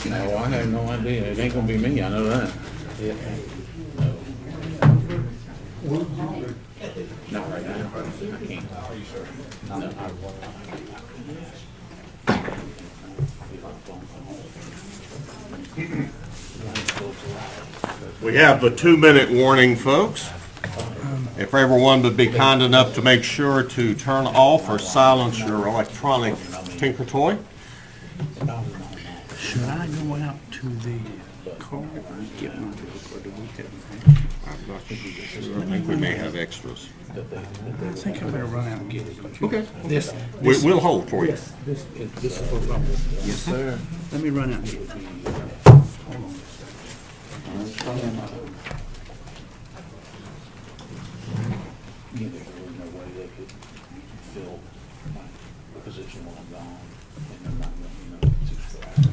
No, I have no idea. It ain't gonna be me, I know that. Yeah. No. Not right now. I can't. Are you sure? No. We have the 2-minute warning, folks. If everyone would be kind enough to make sure to turn off or silence your electronic tinker toy. Should I go out to the car and get one? I'm not sure. I think we may have extras. I think I better run out and get it. Okay. This We'll hold for you. This is for example. Yes, sir. let me run out and get it. Hold on. Yeah, there was no way they could fill my position while I'm gone, and they're not gonna, subscribe.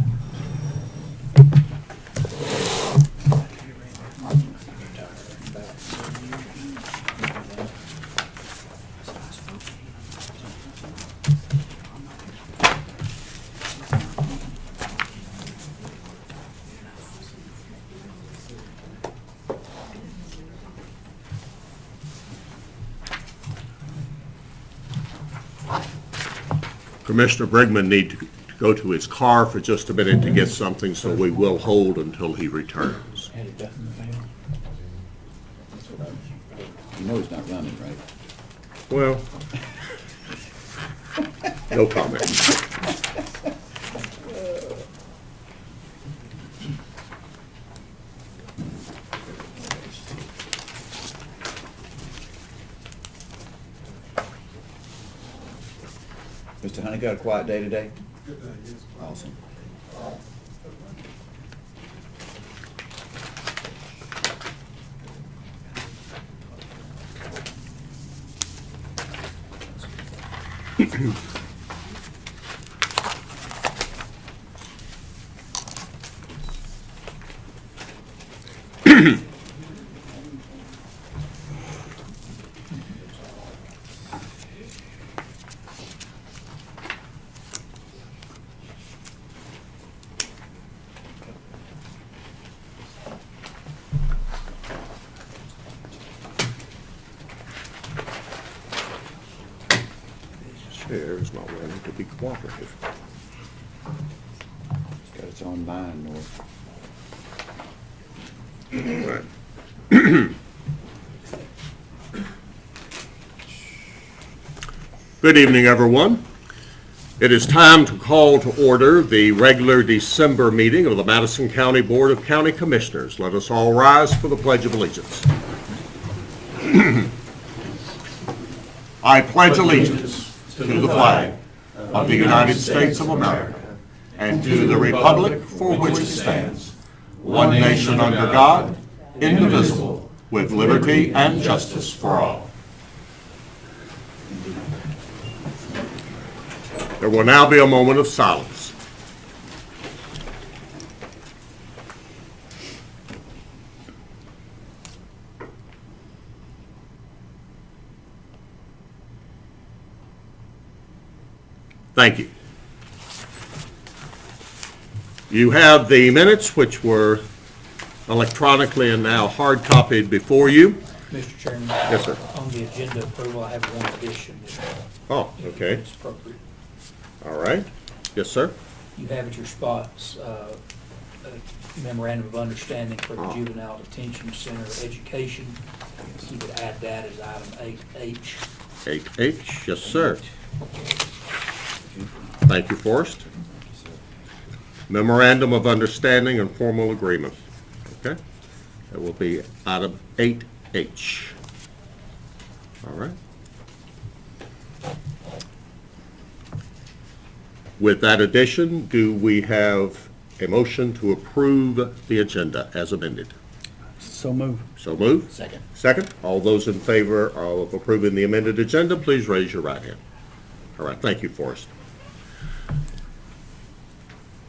Commissioner Brigman needs to go to his car for just a minute to get something, so we will hold until he returns. Had it definitely failed. That's what I, You know he's not running, right? Well, no comment. Mr. Honey, got a quiet day today? Good day, yes. Awesome. Chair is not willing to be cooperative. It's got its own mind, North. Right. Good evening, everyone. It is time to call to order the regular December meeting of the Madison County Board of County Commissioners. Let us all rise for the Pledge of Allegiance. I pledge allegiance to the flag of the United States of America and to the republic for which it stands, one nation under God, indivisible, with liberty and justice for all. There will now be a moment of silence. Thank you. You have the minutes, which were electronically and now hard copied before you. Mr. Chairman? Yes, sir. On the agenda approval, I have one addition. Oh, okay. If it's appropriate. All right. Yes, sir. You have at your spots a memorandum of understanding for the Juvenile Detention Center education. You could add add that as item 8H. 8H, yes, sir. Thank you, Forrest. Memorandum of Understanding and Formal Agreement. Okay? That will be item 8H. All right. With that addition, do we have a motion to approve the agenda as amended? So move. So moved. Second. Second. All those in favor of approving the amended agenda, please raise your right hand. All right, thank you, Forrest.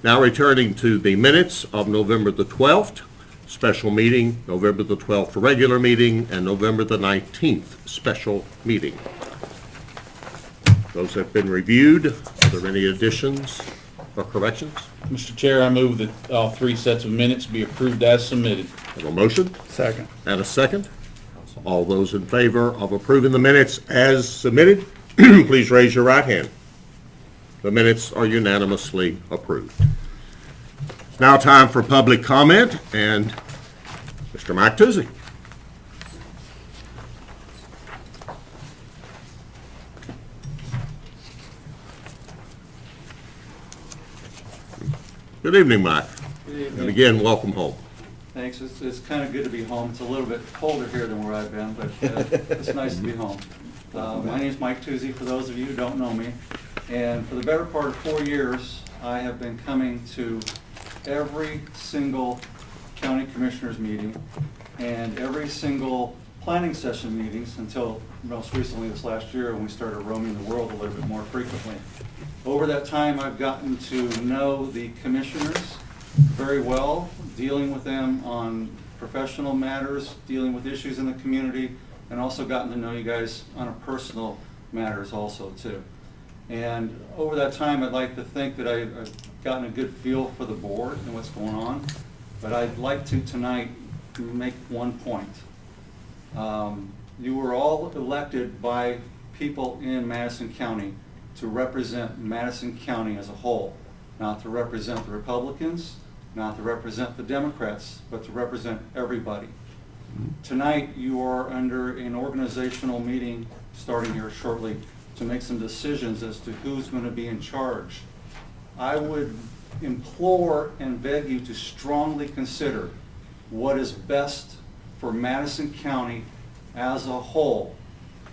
Now returning to the minutes of November the 12th, special meeting, November the 12th regular meeting, and November the 19th special meeting. Those have been reviewed. Are there any additions or corrections? Mr. Chair, I move that all three sets of minutes be approved as submitted. Have a motion Second. and a second. All those in favor of approving the minutes as submitted, please raise your right hand. The minutes are unanimously approved. It's now time for public comment, and Mr. Mike Tuzzi. Good evening, Mike. Good evening. And again, welcome home. Thanks. It's kind of good to be home. It's a little bit colder here than where I've been, but it's nice to be home. My name is Mike Tuzzi, for those of you who don't know me. And for the better part of 4 years, I have been coming to every single county commissioners meeting and every single planning session meetings until most recently this last year when we started roaming the world a little bit more frequently. Over that time, I've gotten to know the commissioners very well, dealing with them on professional matters, dealing with issues in the community, and also gotten to know you guys on a personal matters also too. And over that time, I'd like to think that I've gotten a good feel for the board and what's going on, but I'd like to tonight make one point. You were all elected by people in Madison County to represent Madison County as a whole, not to represent the Republicans, not to represent the Democrats, but to represent everybody. Tonight, you are under an organizational meeting starting here shortly to make some decisions as to who's going to be in charge. I would implore and beg you to strongly consider what is best for Madison County as a whole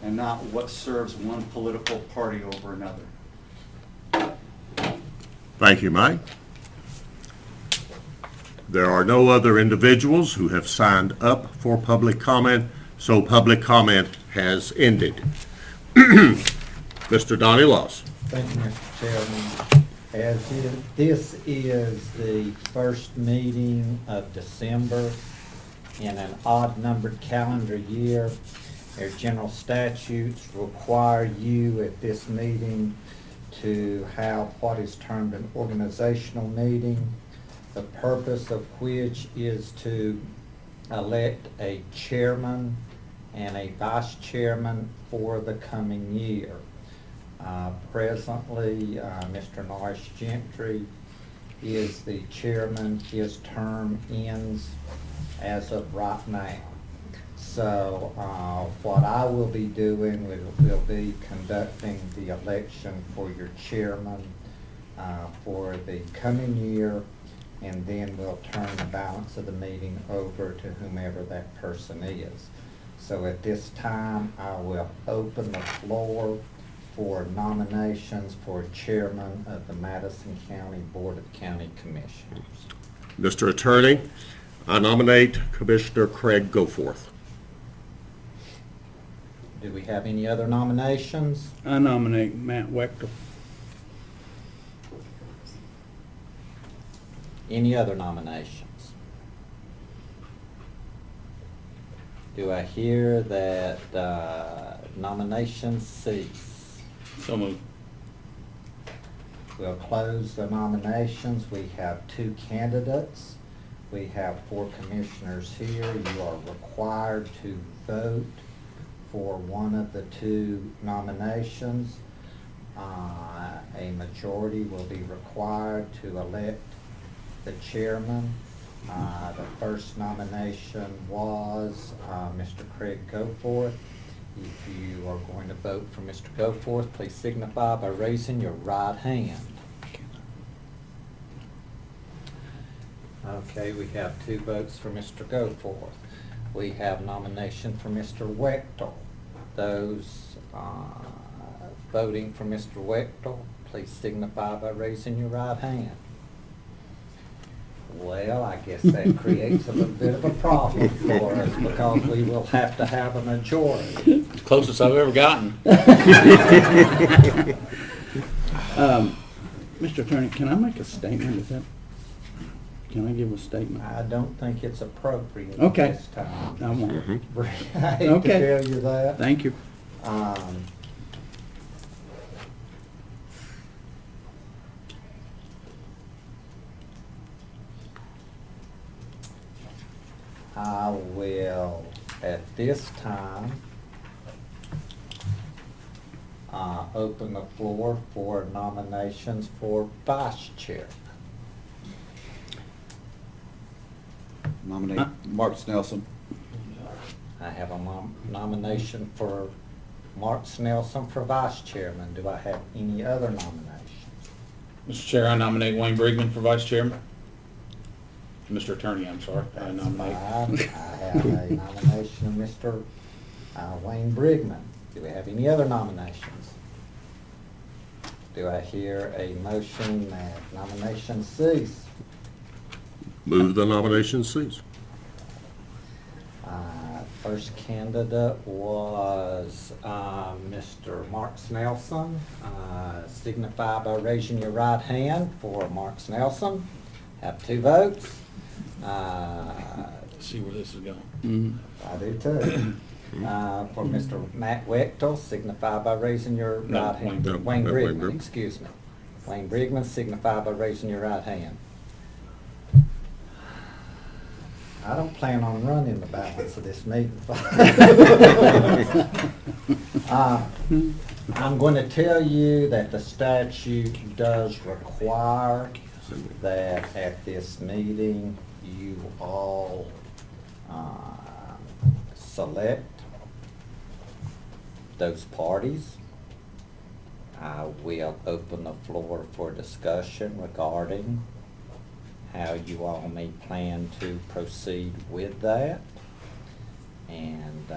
and not what serves one political party over another. Thank you, Mike. There are no other individuals who have signed up for public comment, so public comment has ended. Mr. Donny Laws. Thank you, Mr. Chairman. This is the first meeting of December in an odd-numbered calendar year. Our general statutes require you at this meeting to have what is termed an organizational meeting, the purpose of which is to elect a chairman and a vice chairman for the coming year. Presently, Mr. Norris Gentry is the chairman. His term ends as of right now. So what I will be doing will be conducting the election for your chairman for the coming year, and then we'll turn the balance of the meeting over to whomever that person is. So at this time, I will open the floor for nominations for chairman of the Madison County Board of County Commissioners. Mr. Attorney, I nominate Commissioner Craig Goforth. Do we have any other nominations? I nominate Matt Wechter. Any other nominations? Do I hear that nominations cease? So moved. We'll close the nominations. We have 2 candidates. We have 4 commissioners here. You are required to vote for one of the 2 nominations. A majority will be required to elect the chairman The first nomination was Mr. Craig Goforth. If you are going to vote for Mr. Goforth, please signify by raising your right hand. Okay, we have 2 votes for Mr. Goforth. We have nomination for Mr. Wechtel. Those voting for Mr. Wechtel, please signify by raising your right hand. Well, I guess that creates a little bit of a problem for us because we will have to have a majority. It's the closest I've ever gotten. Mr. Attorney, can I make a statement with that? Can I give a statement? I don't think it's appropriate Okay. at this time. I won't. I hate to Okay. tell you that. Thank you. I will, at this time, open the floor for nominations for vice chair. Nominate Mark Snelson. I have a nomination for Mark Snelson for vice chairman. Do I have any other nominations? Mr. Chair, I nominate Wayne Brigman for vice chairman. Mr. Attorney, I'm sorry, I nominate. Five. I have a nomination of Mr. Wayne Brigman. Do we have any other nominations? Do I hear a motion that nominations cease? Move the nomination cease. First candidate was Mr. Mark Snelson. Signify by raising your right hand for Mark Snelson. Have 2 votes. See where this is going. I do too. For Mr. Matt Wechtel, signify by raising your No, right hand. Wayne Wayne Brigman. Brigman, excuse me. Wayne Brigman, signify by raising your right hand. I don't plan on running the balance of this meeting. I'm going to tell you that the statute does require that at this meeting you all select those parties. I will open the floor for discussion regarding how you all may plan to proceed with that. And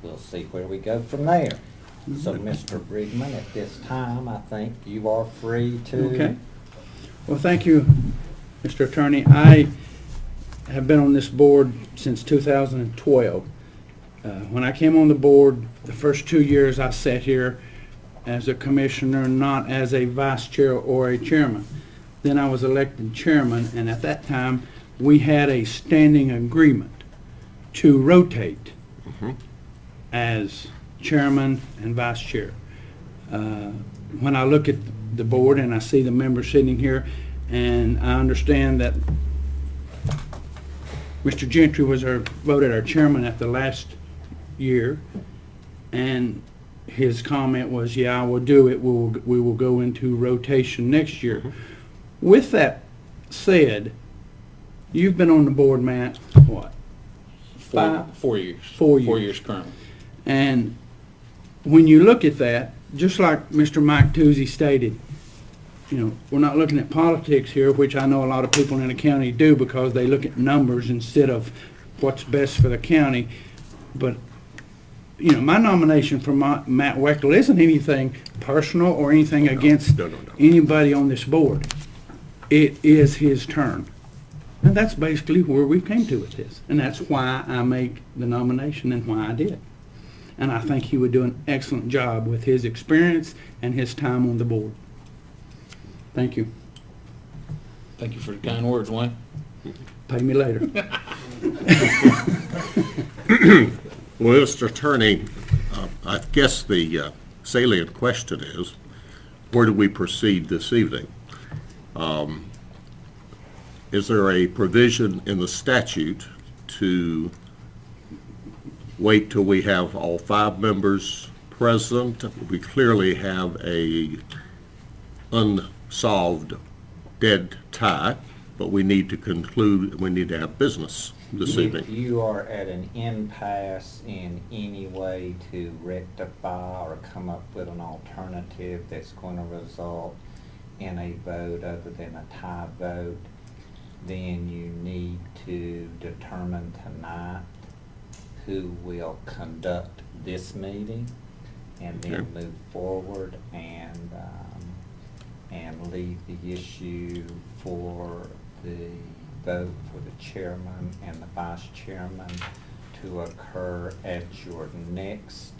we'll see where we go from there. So, Mr. Brigman, at this time, I think you are free to... Okay. Well, thank you, Mr. Attorney. I have been on this board since 2012. When I came on the board, the first 2 years I sat here as a commissioner, not as a vice chair or a chairman. Then I was elected chairman, and at that time, we had a standing agreement to rotate as chairman and vice chair. When I look at the board and I see the members sitting here, and I understand that Mr. Gentry was voted our chairman at the last year, and his comment was, yeah, I will do it, we will go into rotation next year. With that said, you've been on the board, Matt, what? 4 years. 4 years. 4 years currently. And when you look at that, just like Mr. Mike Toosey stated, you know, we're not looking at politics here, which I know a lot of people in the county do because they look at numbers instead of what's best for the county. But, you know, my nomination for Matt Wechtel isn't anything personal or anything against anybody on this board. It is his turn. And that's basically where we came to with this. And that's why I make the nomination and why I did. And I think he would do an excellent job with his experience and his time on the board. Thank you. Thank you for the kind words, Wayne. Pay me later. Well, Mr. Attorney, I guess the salient question is, where do we proceed this evening? Is there a provision in the statute to wait till we have all 5 members present? We clearly have a unsolved dead tie but we need to conclude, we need to have business this If evening. you are at an impasse in any way to rectify or come up with an alternative that's going to result in a vote other than a tie vote, then you need to determine tonight who will conduct this meeting, and then Okay. move forward and leave the issue for the vote for the chairman and the vice chairman to occur at your next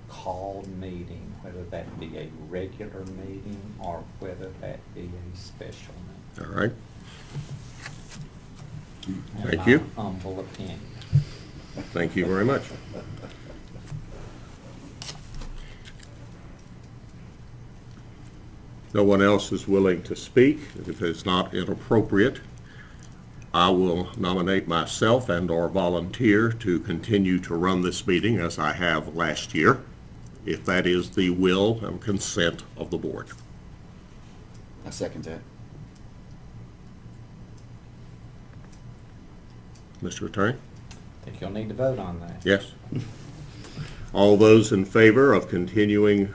called meeting, whether that be a regular meeting or whether that be a special meeting. All right? In Thank you. my humble opinion. Thank you very much. No one else is willing to speak. If it's not inappropriate, I will nominate myself and/or volunteer to continue to run this meeting as I have last year, if that is the will and consent of the board. I second that. Mr. Attorney? I think you'll need to vote on that. Yes. All those in favor of continuing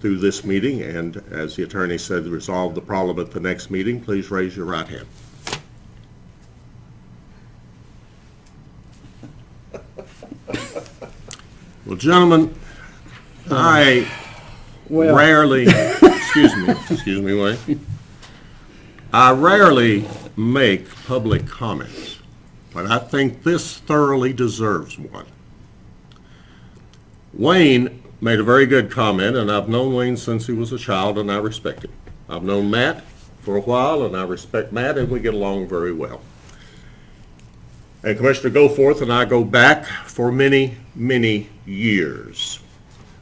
through this meeting and, as the attorney said, resolve the problem at the next meeting, please raise your right hand. Well, gentlemen, I Well- rarely, excuse me, Wayne. I rarely make public comments, but I think this thoroughly deserves one. Wayne made a very good comment, and I've known Wayne since he was a child, and I respect him. I've known Matt for a while, and I respect Matt, and we get along very well. And Commissioner Goforth and I go back for many, many years.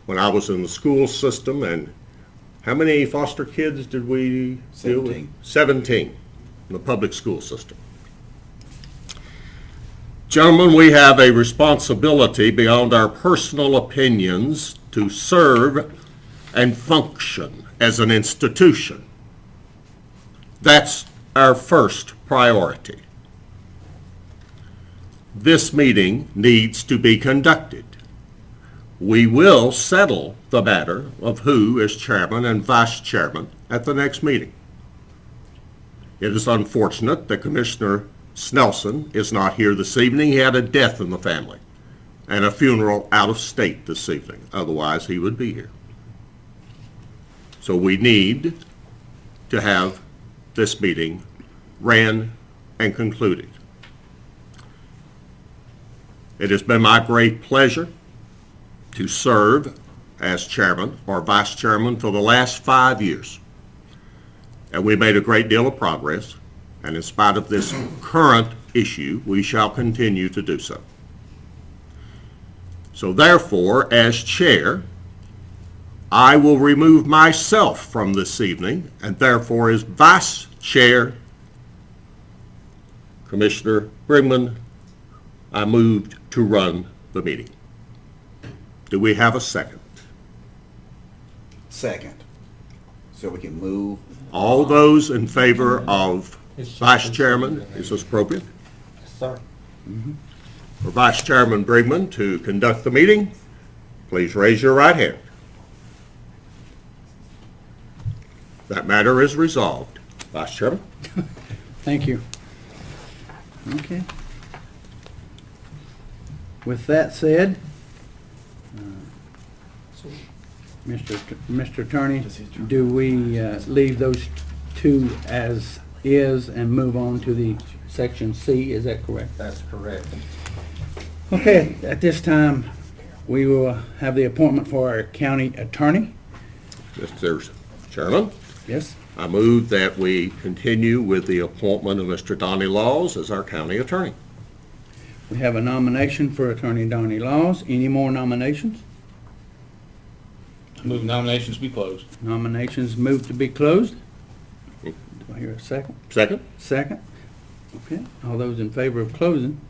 When I was in the school system, and how many foster kids did we deal with? 17. 17 in the public school system. Gentlemen, we have a responsibility beyond our personal opinions to serve and function as an institution. That's our first priority. This meeting needs to be conducted. We will settle the matter of who is chairman and vice chairman at the next meeting. It is unfortunate that Commissioner Snelson is not here this evening. He had a death in the family and a funeral out of state this evening. Otherwise, he would be here. So we need to have this meeting ran and concluded. It has been my great pleasure to serve as chairman or vice chairman for the last 5 years. And we made a great deal of progress, and in spite of this current issue, we shall continue to do so. So therefore, as chair, I will remove myself from this evening, and therefore as vice chair, Commissioner Brigman, I moved to run the meeting. Do we have a second? Second. So we can move. All those in favor of vice chairman, is this appropriate? Yes, sir. For Vice Chairman Brigman to conduct the meeting, please raise your right hand. That matter is resolved. Vice Chairman? Thank you. Okay. With that said, Mr. Attorney, do we leave those two as is and move on to the section C? Is that correct? That's correct. Okay, at this time, we will have the appointment for our county attorney. Mr. Chairman, Yes? I move that we continue with the appointment of Mr. Donny Laws as our county attorney. We have a nomination for Attorney Donny Laws. Any more nominations? Move nominations be closed. Nominations moved to be closed. Do I hear a second? Second? Second. Okay, all those in favor of closing,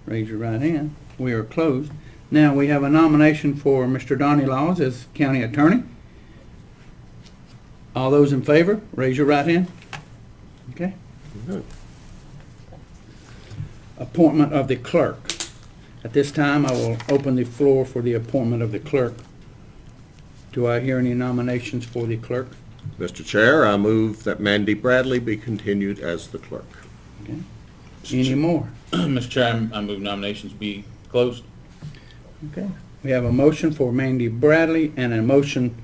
raise your right hand. We are closed. Now, we have a nomination for Mr. Donny Laws as county attorney. All those in favor, raise your right hand. Okay, Good. Appointment of the clerk. At this time, I will open the floor for the appointment of the clerk. Do I hear any nominations for the clerk? Mr. Chair, I move that Mandy Bradley be continued as the clerk. Okay. Any more? Mr. Chair, I move nominations be closed. Okay. We have a motion for Mandy Bradley and a motion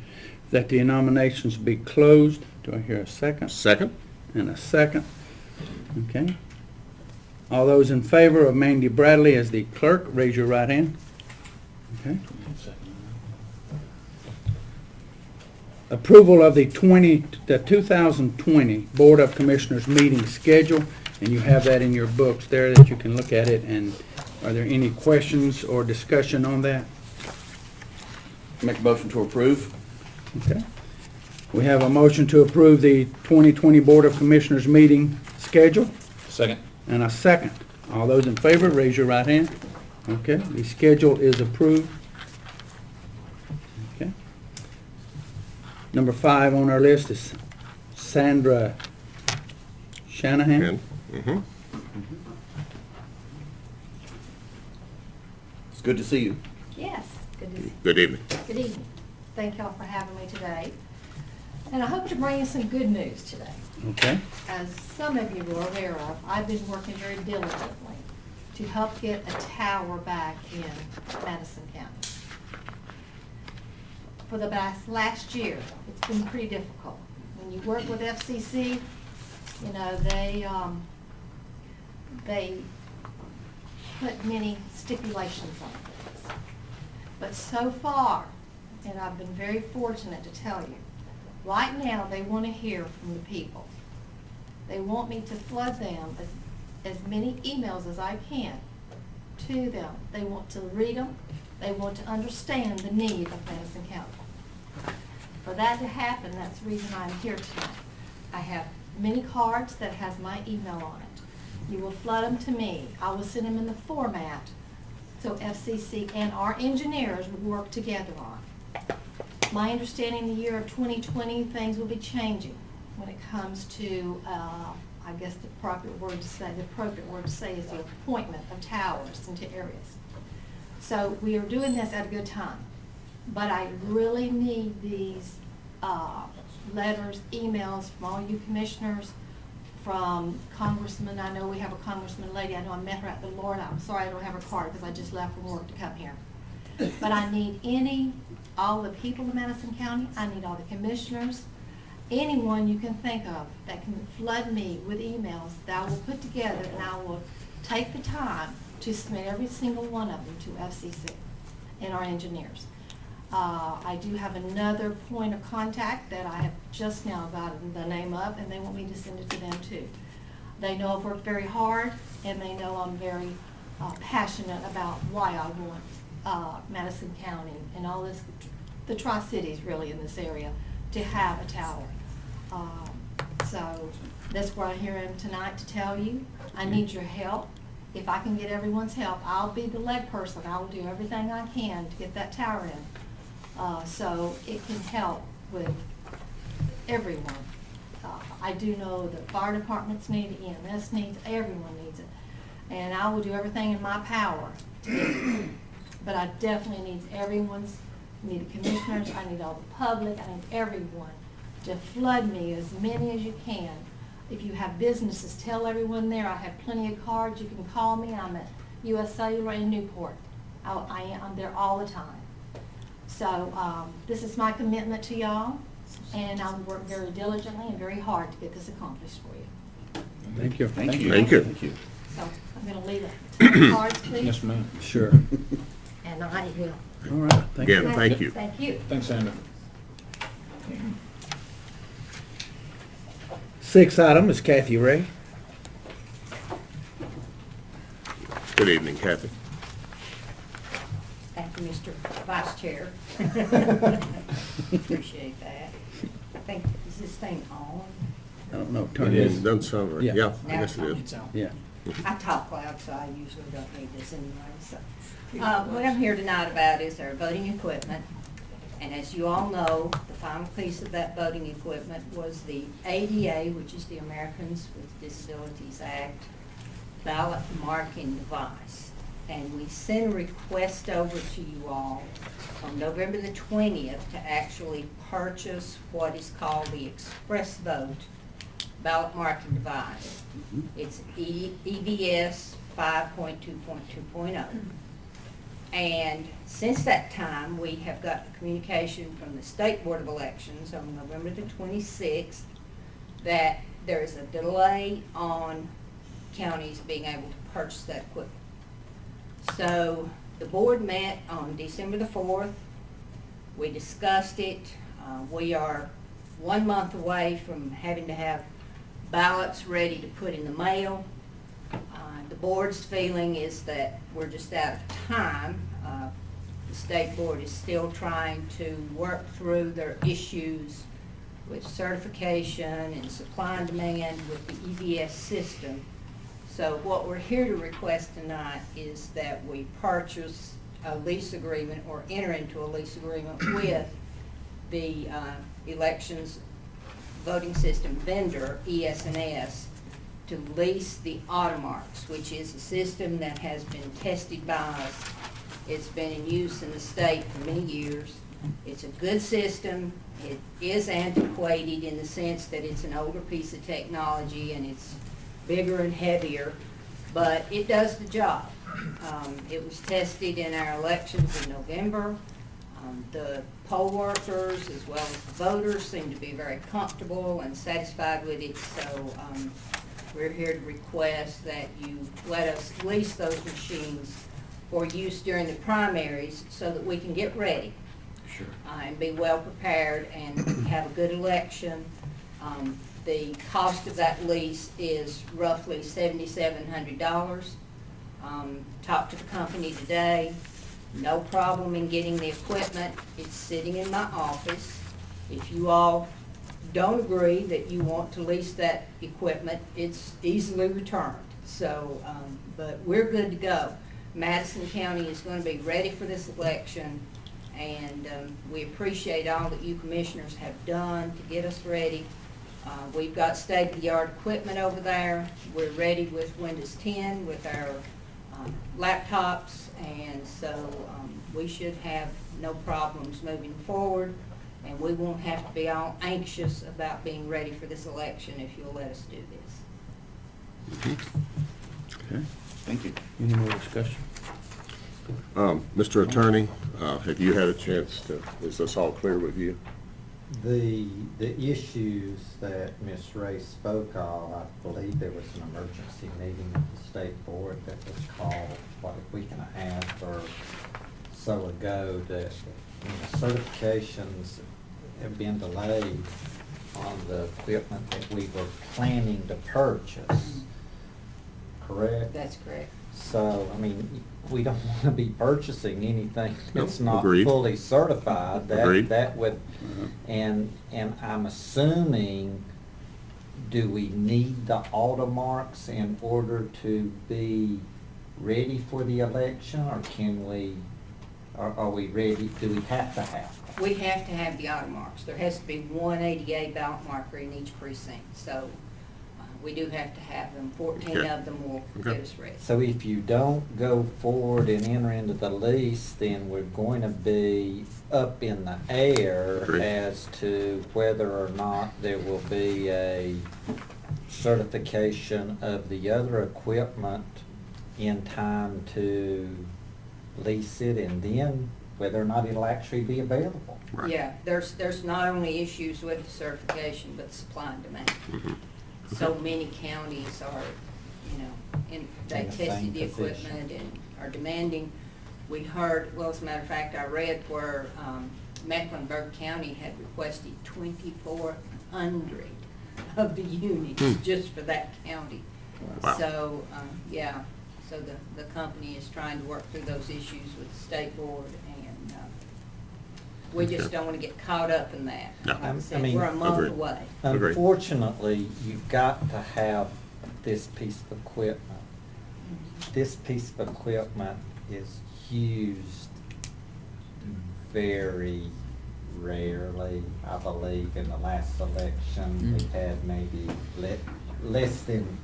that the nominations be closed. Do I hear a second? Second? And a second. Okay. All those in favor of Mandy Bradley as the clerk, raise your right hand. Okay. Approval of the 2020 Board of Commissioners meeting schedule, and you have that in your books there that you can look at it. And are there any questions or discussion on that? Make a motion to approve. Okay. We have a motion to approve the 2020 Board of Commissioners meeting schedule, Second. and a second. All those in favor, raise your right hand. Okay, the schedule is approved. Okay. Number 5 on our list is Sandra Shanahan. Mm-hmm. It's good to see you. Yes, good to see Good evening. Good evening. Thank y'all for having me today. And I hope to bring you some good news today. Okay. As some of you are aware of, I've been working very diligently to help get a tower back in Madison County. For the last year, it's been pretty difficult. When you work with FCC, you know, they put many stipulations on things. But so far, and I've been very fortunate to tell you, right now they want to hear from the people. They want me to flood them as many emails as I can to them. They want to read them. They want to understand the need of Madison County. For that to happen, that's the reason I'm here tonight. I have many cards that has my email on it. You will flood them to me. I will send them in the format so FCC and our engineers would work together on. My understanding the year of 2020, things will be changing when it comes to, I guess the appropriate word to say is the appointment of towers into areas. So we are doing this at a good time, but I really need these letters, emails from all you commissioners, from congressmen. I know we have a congressman lady. I know I met her at the Lord. I'm sorry I don't have her card because I just left from work to come here. But I need all the people of Madison County. I need all the commissioners, anyone you can think of that can flood me with emails that I will put together, and I will take the time to submit every single one of them to FCC and our engineers. I do have another point of contact that I have just now gotten the name of, and they want me to send it to them too. They know I've worked very hard, and they know I'm very passionate about why I want Madison County and all this, the Tri-Cities really in this area, to have a tower. So that's where I'm here tonight to tell you. I need your help. If I can get everyone's help, I'll be the leg person. I will do everything I can to get that tower in. So it can help with everyone. I do know the fire departments need it, EMS needs it, everyone needs it. And I will do everything in my power to get it. But I definitely need everyone's, I need the commissioners, I need all the public, I need everyone to flood me, as many as you can. If you have businesses, tell everyone there. I have plenty of cards. You can call me. I'm at US Cellular in Newport. I'm there all the time. So this is my commitment to y'all, and I will work very diligently and very hard to get this accomplished for you. Thank you. Thank you. Thank you. Thank you. So I'm going to leave it. The cards, please. Yes, ma'am. Sure. And I will. All right. Thank you. Again, thank you. Thank you. Thanks, Sandra. 6th item is Kathy Ray. Good evening, Kathy. Thank you, Mr. Vice Chair. Appreciate that. I think, is this thing on? I don't know. Turn It it. is. Done some, Yeah. yeah, I guess it is. It's out. Yeah. I talk loud, so I usually don't need this anyway, so. What I'm here tonight about is our voting equipment. And as you all know, the final piece of that voting equipment was the ADA, which is the Americans with Disabilities Act, ballot marking device. And we sent a request over to you all on November the 20th to actually purchase what is called the Express Vote ballot marking device. It's EVS 5.2.2.0. And since that time, we have got the communication from the State Board of Elections on November the 26th that there is a delay on counties being able to purchase that equipment. So the board met on December the 4th. We discussed it. We are 1 month away from having to have ballots ready to put in the mail. The board's feeling is that we're just out of time. The state board is still trying to work through their issues with certification and supply and demand with the EVS system. So what we're here to request tonight is that we purchase a lease agreement or enter into a lease agreement with the elections voting system vendor, ES&S, to lease the Automarks, which is a system that has been tested by us. It's been in use in the state for many years. It's a good system. It is antiquated in the sense that it's an older piece of technology and it's bigger and heavier, but it does the job. It was tested in our elections in November. The poll workers as well as the voters seem to be very comfortable and satisfied with it, so we're here to request that you let us lease those machines for use during the primaries so that we can get ready. Sure. And be well prepared and have a good election. The cost of that lease is roughly $7,700. Talked to the company today. No problem in getting the equipment. It's sitting in my office. If you all don't agree that you want to lease that equipment, it's easily returned. So, but we're good to go. Madison County is going to be ready for this election, and we appreciate all that you commissioners have done to get us ready. We've got state-of-the-art equipment over there. We're ready with Windows 10 with our laptops, and so we should have no problems moving forward, and we won't have to be all anxious about being ready for this election if you'll let us do this. Okay. Thank you. Any more discussion? Mr. Attorney, have you had a chance to, is this all clear with you? The issues that Ms. Ray spoke of, I believe there was an emergency meeting of the state board that was called, what, a week and a half or so ago, that certifications have been delayed on the equipment that we were planning to purchase, correct? That's correct. So, I mean, we don't want to be purchasing anything that's Nope, not agreed. fully certified. Agreed. That would, and I'm assuming, do we need the Automarks in order to be ready for the election, or can we, are we ready, do we have to have them? We have to have the Automarks. There has to be one ADA ballot marker in each precinct, so we do have to have them. 14 Okay. of them will Okay. get us ready. So if you don't go forward and enter into the lease, then we're going to be up in the air Agreed. as to whether or not there will be a certification of the other equipment in time to lease it, and then whether or not it'll actually be available. Right. Yeah, there's not only issues with the certification, but supply and demand. So many counties are, they In the tested same the position. equipment and are demanding. We heard, well, as a matter of fact, I read where Mecklenburg County had requested 2,400 of the units just for that county. Wow. So, yeah, so the company is trying to work through those issues with the state board, and we just Okay. don't want to get caught up in that. No. Like I I said, mean- we're a month Agreed. away. Agreed. Unfortunately, you've got to have this piece of equipment. This piece of equipment is used very rarely. I believe in the last election, we had maybe less than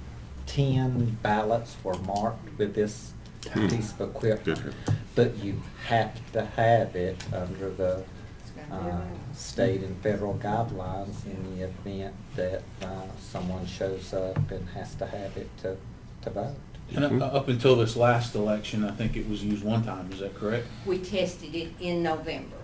10 ballots were marked with this piece of equipment. But you have to have it under the state and federal guidelines in the event that someone shows up and has to have it to vote. And up until this last election, I think it was used one time, is that correct? We tested it in November.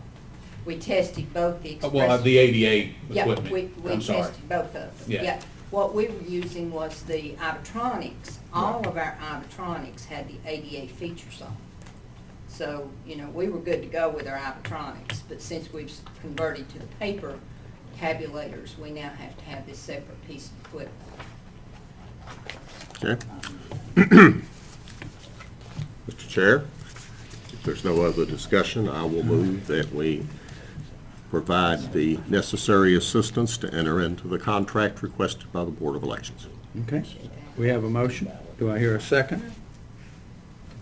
We tested both the express. Well, the ADA Yeah, equipment, we I'm sorry. tested both of them. Yeah. What we were using was the Ivotronics. All of our Ivotronics had the ADA features on. So, you know, we were good to go with our Ivotronics, but since we've converted to the paper tabulators, we now have to have this separate piece of equipment. Okay. Mr. Chair, if there's no other discussion, I will move that we provide the necessary assistance to enter into the contract requested by the Board of Elections. Okay, we have a motion. Do I hear a second?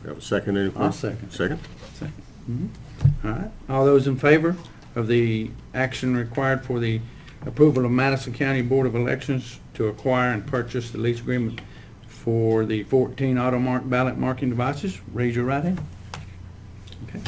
We have a second, any? I'll second. Second? Second. All right, all those in favor of the action required for the approval of Madison County Board of Elections to acquire and purchase the lease agreement for the 14 AutoMark ballot marking devices, raise your right hand. Okay.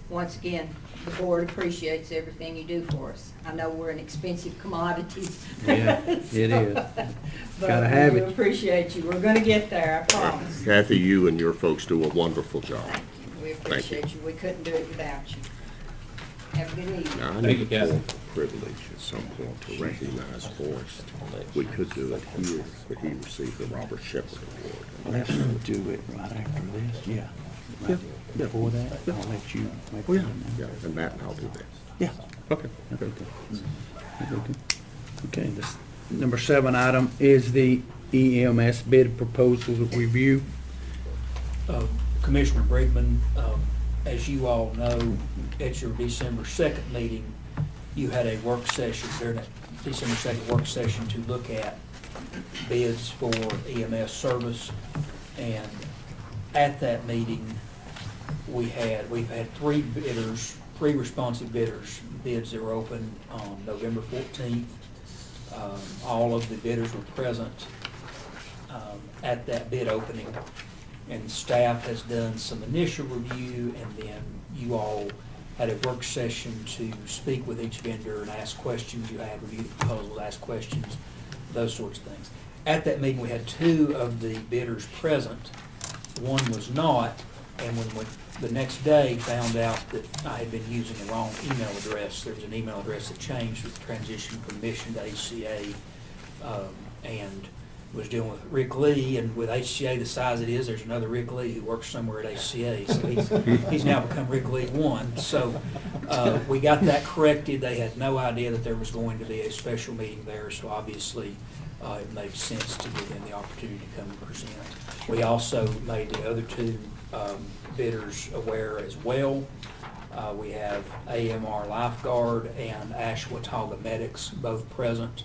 Once again, the board appreciates everything you do for us. I know we're an expensive commodity. Yeah, it is. But Gotta have we it. appreciate you. We're gonna get there, I promise. Kathy, you and your folks do a wonderful job. Thank you. We appreciate you. We couldn't do it without you. Have a good evening. Now, I Thank need you, a Kathy. privilege at some point to recognize Forrest. We could do it here, but he received the Robert Shepard Award. Let's do it right after this, yeah. Right before that, I'll let you make that Yeah, and Matt and I'll do that. Yeah. Okay. That's okay. That's okay. Okay, this number 7 item is the EMS bid proposals review. Commissioner Brigman, as you all know, at your December 2nd meeting, you had a work session, during that December 2nd work session, to look at bids for EMS service. And at that meeting, we've had 3 bidders, 3 responsive bidders, bids that were open on November 14th. All of the bidders were present at that bid opening, and staff has done some initial review, and then you all had a work session to speak with each vendor and ask questions. You had reviewed the proposals, ask questions, those sorts of things. At that meeting, we had 2 of the bidders present. One was not, and when we the next day found out that I had been using the wrong email address. There was an email address that changed with the transition from Mission to HCA, and was dealing with Rick Lee, and with HCA the size it is, there's another Rick Lee who works somewhere at HCA, so he's now become Rick Lee 1. So we got that corrected. They had no idea that there was going to be a special meeting there, so obviously it made sense to give them the opportunity to come and present. We also made the other 2 bidders aware as well. We have AMR Lifeguard and Ashwataga Medics both present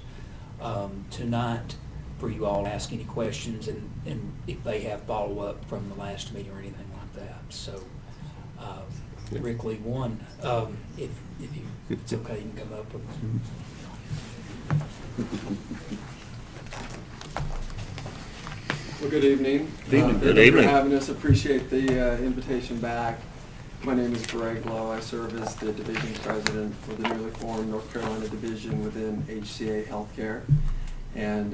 tonight for you all to ask any questions and if they have follow-up from the last meeting or anything like that. So Rick Lee 1, if it's okay, you can come up with Well, good evening. Good evening. Thank you for having us. Appreciate the invitation back. My name is Greg Lowe. I serve as the division president for the newly formed North Carolina division within HCA Healthcare. And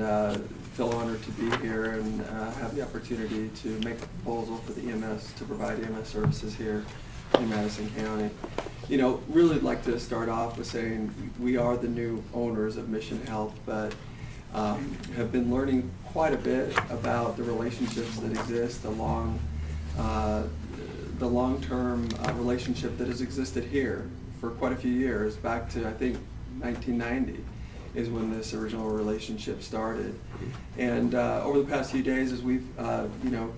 feel honored to be here and have the opportunity to make a proposal for the EMS, to provide EMS services here in Madison County. You know, really like to start off with saying we are the new owners of Mission Health, but have been learning quite a bit about the relationships that exist, the long-term relationship that has existed here for quite a few years, back to I think 1990 is when this original relationship started. And over the past few days, as we've you know,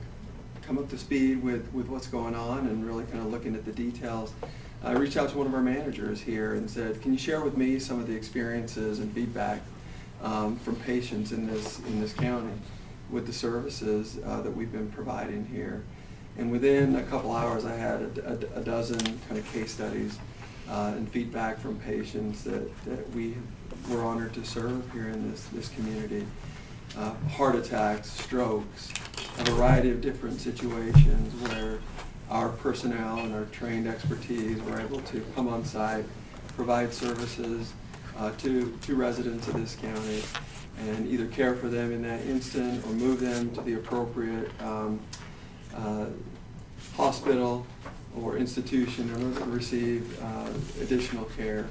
come up to speed with what's going on and really kind of looking at the details, I reached out to one of our managers here and said, can you share with me some of the experiences and feedback from patients in this county with the services that we've been providing here. And within a couple hours, I had a dozen kind of case studies and feedback from patients that we're honored to serve here in this community. Heart attacks, strokes, a variety of different situations where our personnel and our trained expertise were able to come on site, provide services to residents of this county, and either care for them in that instant or move them to the appropriate hospital or institution in order to receive additional care.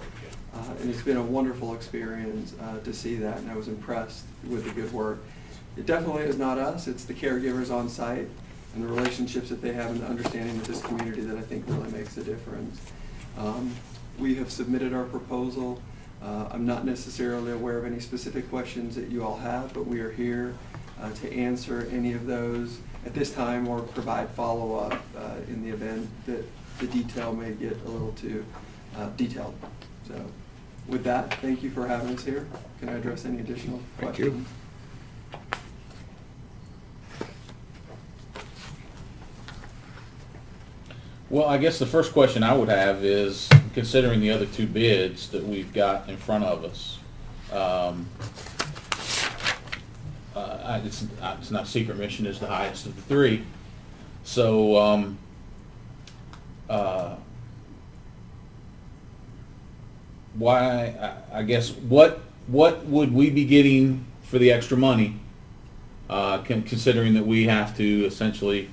And it's been a wonderful experience to see that, and I was impressed with the good work. It definitely is not us, it's the caregivers on site and the relationships that they have and the understanding of this community that I think really makes a difference. We have submitted our proposal. I'm not necessarily aware of any specific questions that you all have, but we are here to answer any of those at this time or provide follow-up in the event that the detail may get a little too detailed. So with that, thank you for having us here. Can I address any additional questions? Thank you. Well, I guess the first question I would have is, considering the other two bids that we've got in front of us, it's not secret, Mission is the highest of the three. So, I guess, what would we be getting for the extra money, considering that we have to essentially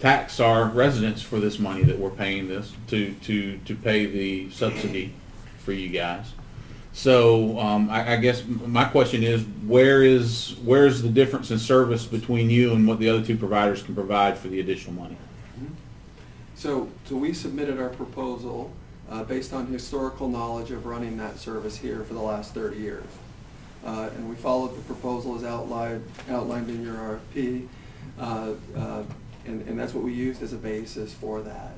tax our residents for this money that we're paying this to pay the subsidy for you guys. So I guess my question is, where's the difference in service between you and what the other two providers can provide for the additional money? So we submitted our proposal based on historical knowledge of running that service here for the last 30 years. And we followed the proposal as outlined in your RFP. And that's what we used as a basis for that.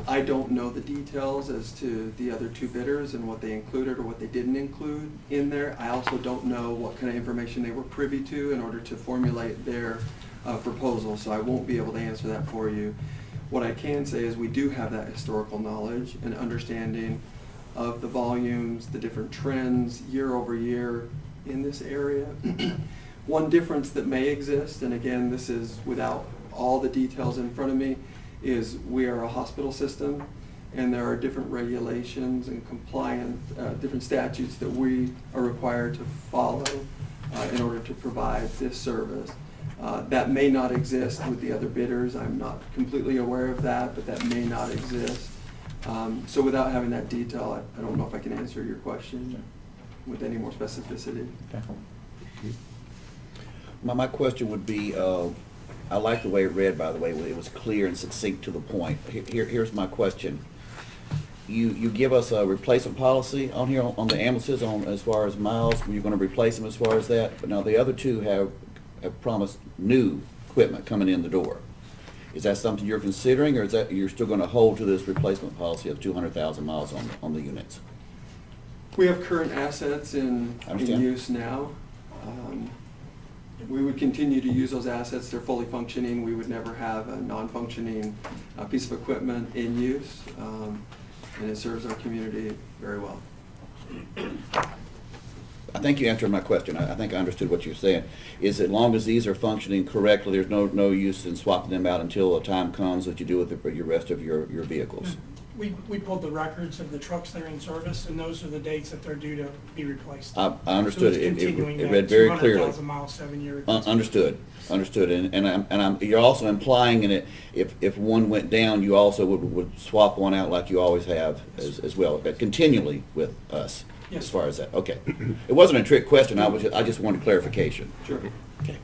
I don't know the details as to the other two bidders and what they included or what they didn't include in there. I also don't know what kind of information they were privy to in order to formulate their proposal, so I won't be able to answer that for you. What I can say is we do have that historical knowledge and understanding of the volumes, the different trends year over year in this area. One difference that may exist, and again, this is without all the details in front of me, is we are a hospital system and there are different regulations and compliance, different statutes that we are required to follow in order to provide this service. That may not exist with the other bidders. I'm not completely aware of that, but that may not exist. So without having that detail, I don't know if I can answer your question with any more specificity. Okay. My question would be, I like the way it read, by the way. It was clear and succinct to the point. Here's my question. You give us a replacement policy on here on the ambulances as far as miles. You're going to replace them as far as that. But now the other two have promised new equipment coming in the door. Is that something you're considering, or is that you're still going to hold to this replacement policy of 200,000 miles on the units? We have current assets in use now. We would continue to use those assets. They're fully functioning. We would never have a non-functioning piece of equipment in use, and it serves our community very well. I think you answered my question. I think I understood what you're saying. Is as long as these are functioning correctly, there's no use in swapping them out until a time comes that you do with the rest of your vehicles? We pulled the records of the trucks that are in service, and those are the dates that they're due to be replaced. I understood. So it's continuing it read very clearly. 200,000 miles, 7-year. Understood. And you're also implying in it, if one went down, you also would swap one out like you always have as well, continually with us. Yes. As far as that. Okay. It wasn't a trick question. I just wanted clarification. Sure. Okay.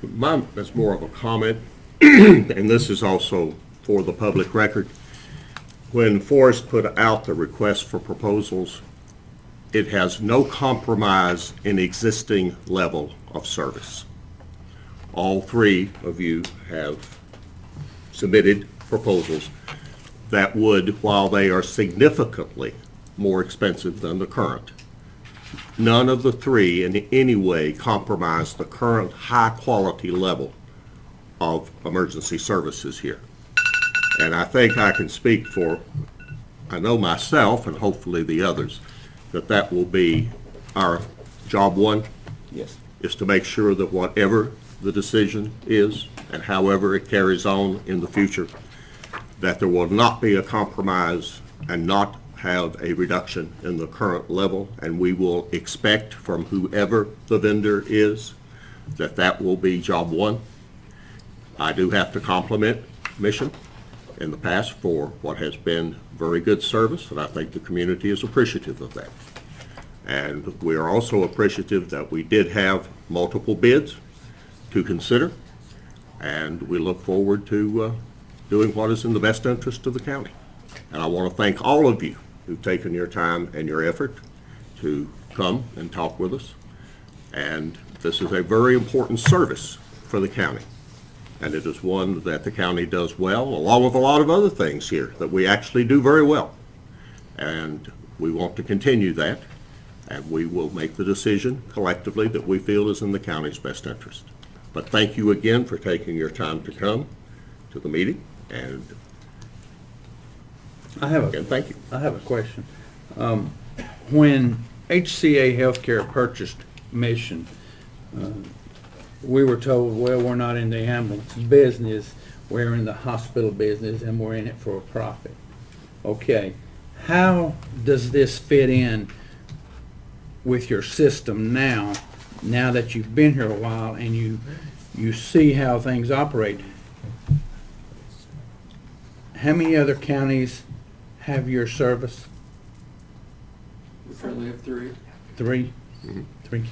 Mine is more of a comment, and this is also for the public record. When Forrest put out the request for proposals, it has no compromise in existing level of service. All three of you have submitted proposals that would, while they are significantly more expensive than the current, none of the three in any way compromise the current high-quality level of emergency services here. And I think I can speak for I know myself, and hopefully the others, that will be our job one, Yes. is to make sure that whatever the decision is, and however it carries on in the future, that there will not be a compromise and not have a reduction in the current level, and we will expect from whoever the vendor is that that will be job one. I do have to compliment Mission in the past for what has been very good service, and I think the community is appreciative of that. And we are also appreciative that we did have multiple bids to consider, and we look forward to doing what is in the best interest of the county. And I want to thank all of you who've taken your time and your effort to come and talk with us. And this is a very important service for the county. And it is one that the county does well, along with a lot of other things here that we actually do very well. And we want to continue that, and we will make the decision collectively that we feel is in the county's best interest. But thank you again for taking your time to come to the meeting, and again, thank you. I have a question. When HCA Healthcare purchased Mission, we were told, well, we're not in the ambulance business, we're in the hospital business, and we're in it for a profit. Okay, how does this fit in with your system now that you've been here a while and you see how things operate? How many other counties have your service? We currently have 3. 3? 3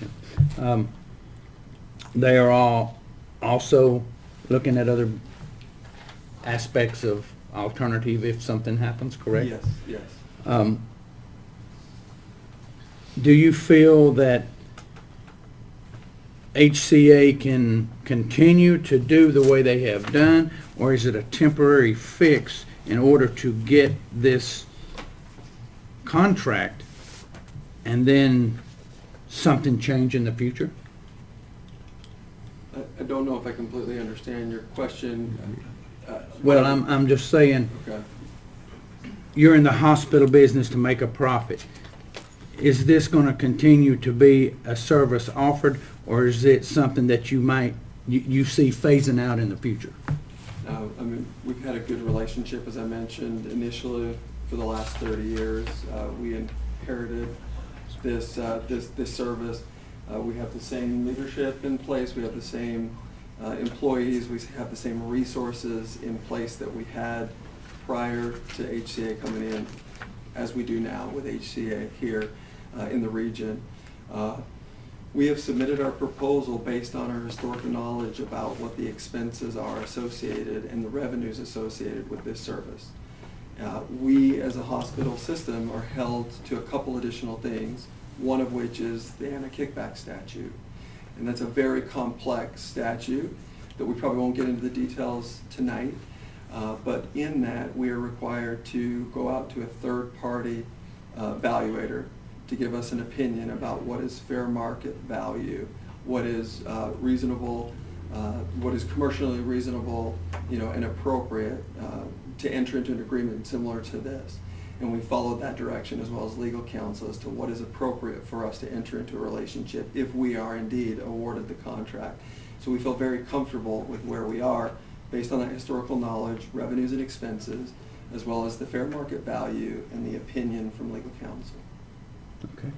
counties. They are all also looking at other aspects of alternative if something happens, correct? Yes, yes. Do you feel that HCA can continue to do the way they have done, or is it a temporary fix in order to get this contract and then something change in the future? I don't know if I completely understand your question. Well, I'm just saying, Okay. you're in the hospital business to make a profit. Is this going to continue to be a service offered, or is it something that you see phasing out in the future? I mean, we've had a good relationship, as I mentioned initially, for the last 30 years. We inherited this service. We have the same leadership in place. We have the same employees. We have the same resources in place that we had prior to HCA coming in, as we do now with HCA here in the region. We have submitted our proposal based on our historical knowledge about what the expenses are associated and the revenues associated with this service. We, as a hospital system, are held to a couple additional things, one of which is the anti-kickback statute. And that's a very complex statute that we probably won't get into the details tonight. But in that, we are required to go out to a third-party evaluator to give us an opinion about what is fair market value, what is reasonable, what is commercially reasonable, and appropriate to enter into an agreement similar to this. And we followed that direction, as well as legal counsel, as to what is appropriate for us to enter into a relationship if we are indeed awarded the contract. So we feel very comfortable with where we are based on that historical knowledge, revenues and expenses, as well as the fair market value and the opinion from legal counsel. Okay.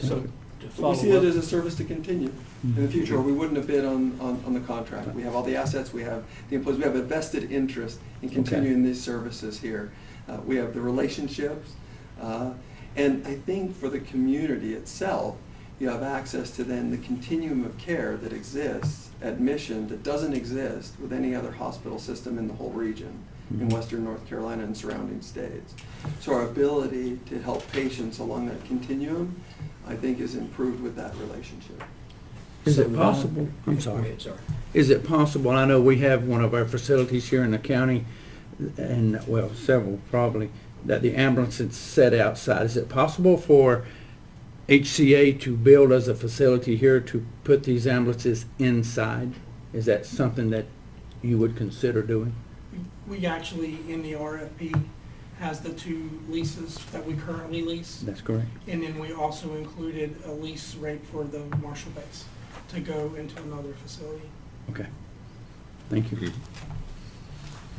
So to We follow see it up, as a service to continue in the future, or we wouldn't have bid on the contract. We have all the assets, we have the employees, we have a vested interest in continuing these services here. We have the relationships, and I think for the community itself, you have access to then the continuum of care that exists at Mission that doesn't exist with any other hospital system in the whole region, in Western North Carolina and surrounding states. So our ability to help patients along that continuum, I think, is improved with that relationship. Is it possible? I'm Go sorry. ahead, sorry. Is it possible, I know we have one of our facilities here in the county, and, well, several probably, that the ambulance is set outside. Is it possible for HCA to build us a facility here to put these ambulances inside? Is that something that you would consider doing? We actually, in the RFP, has the 2 leases that we currently lease. That's correct. And then we also included a lease rate for the Marshall base to go into another facility. Okay. Thank you.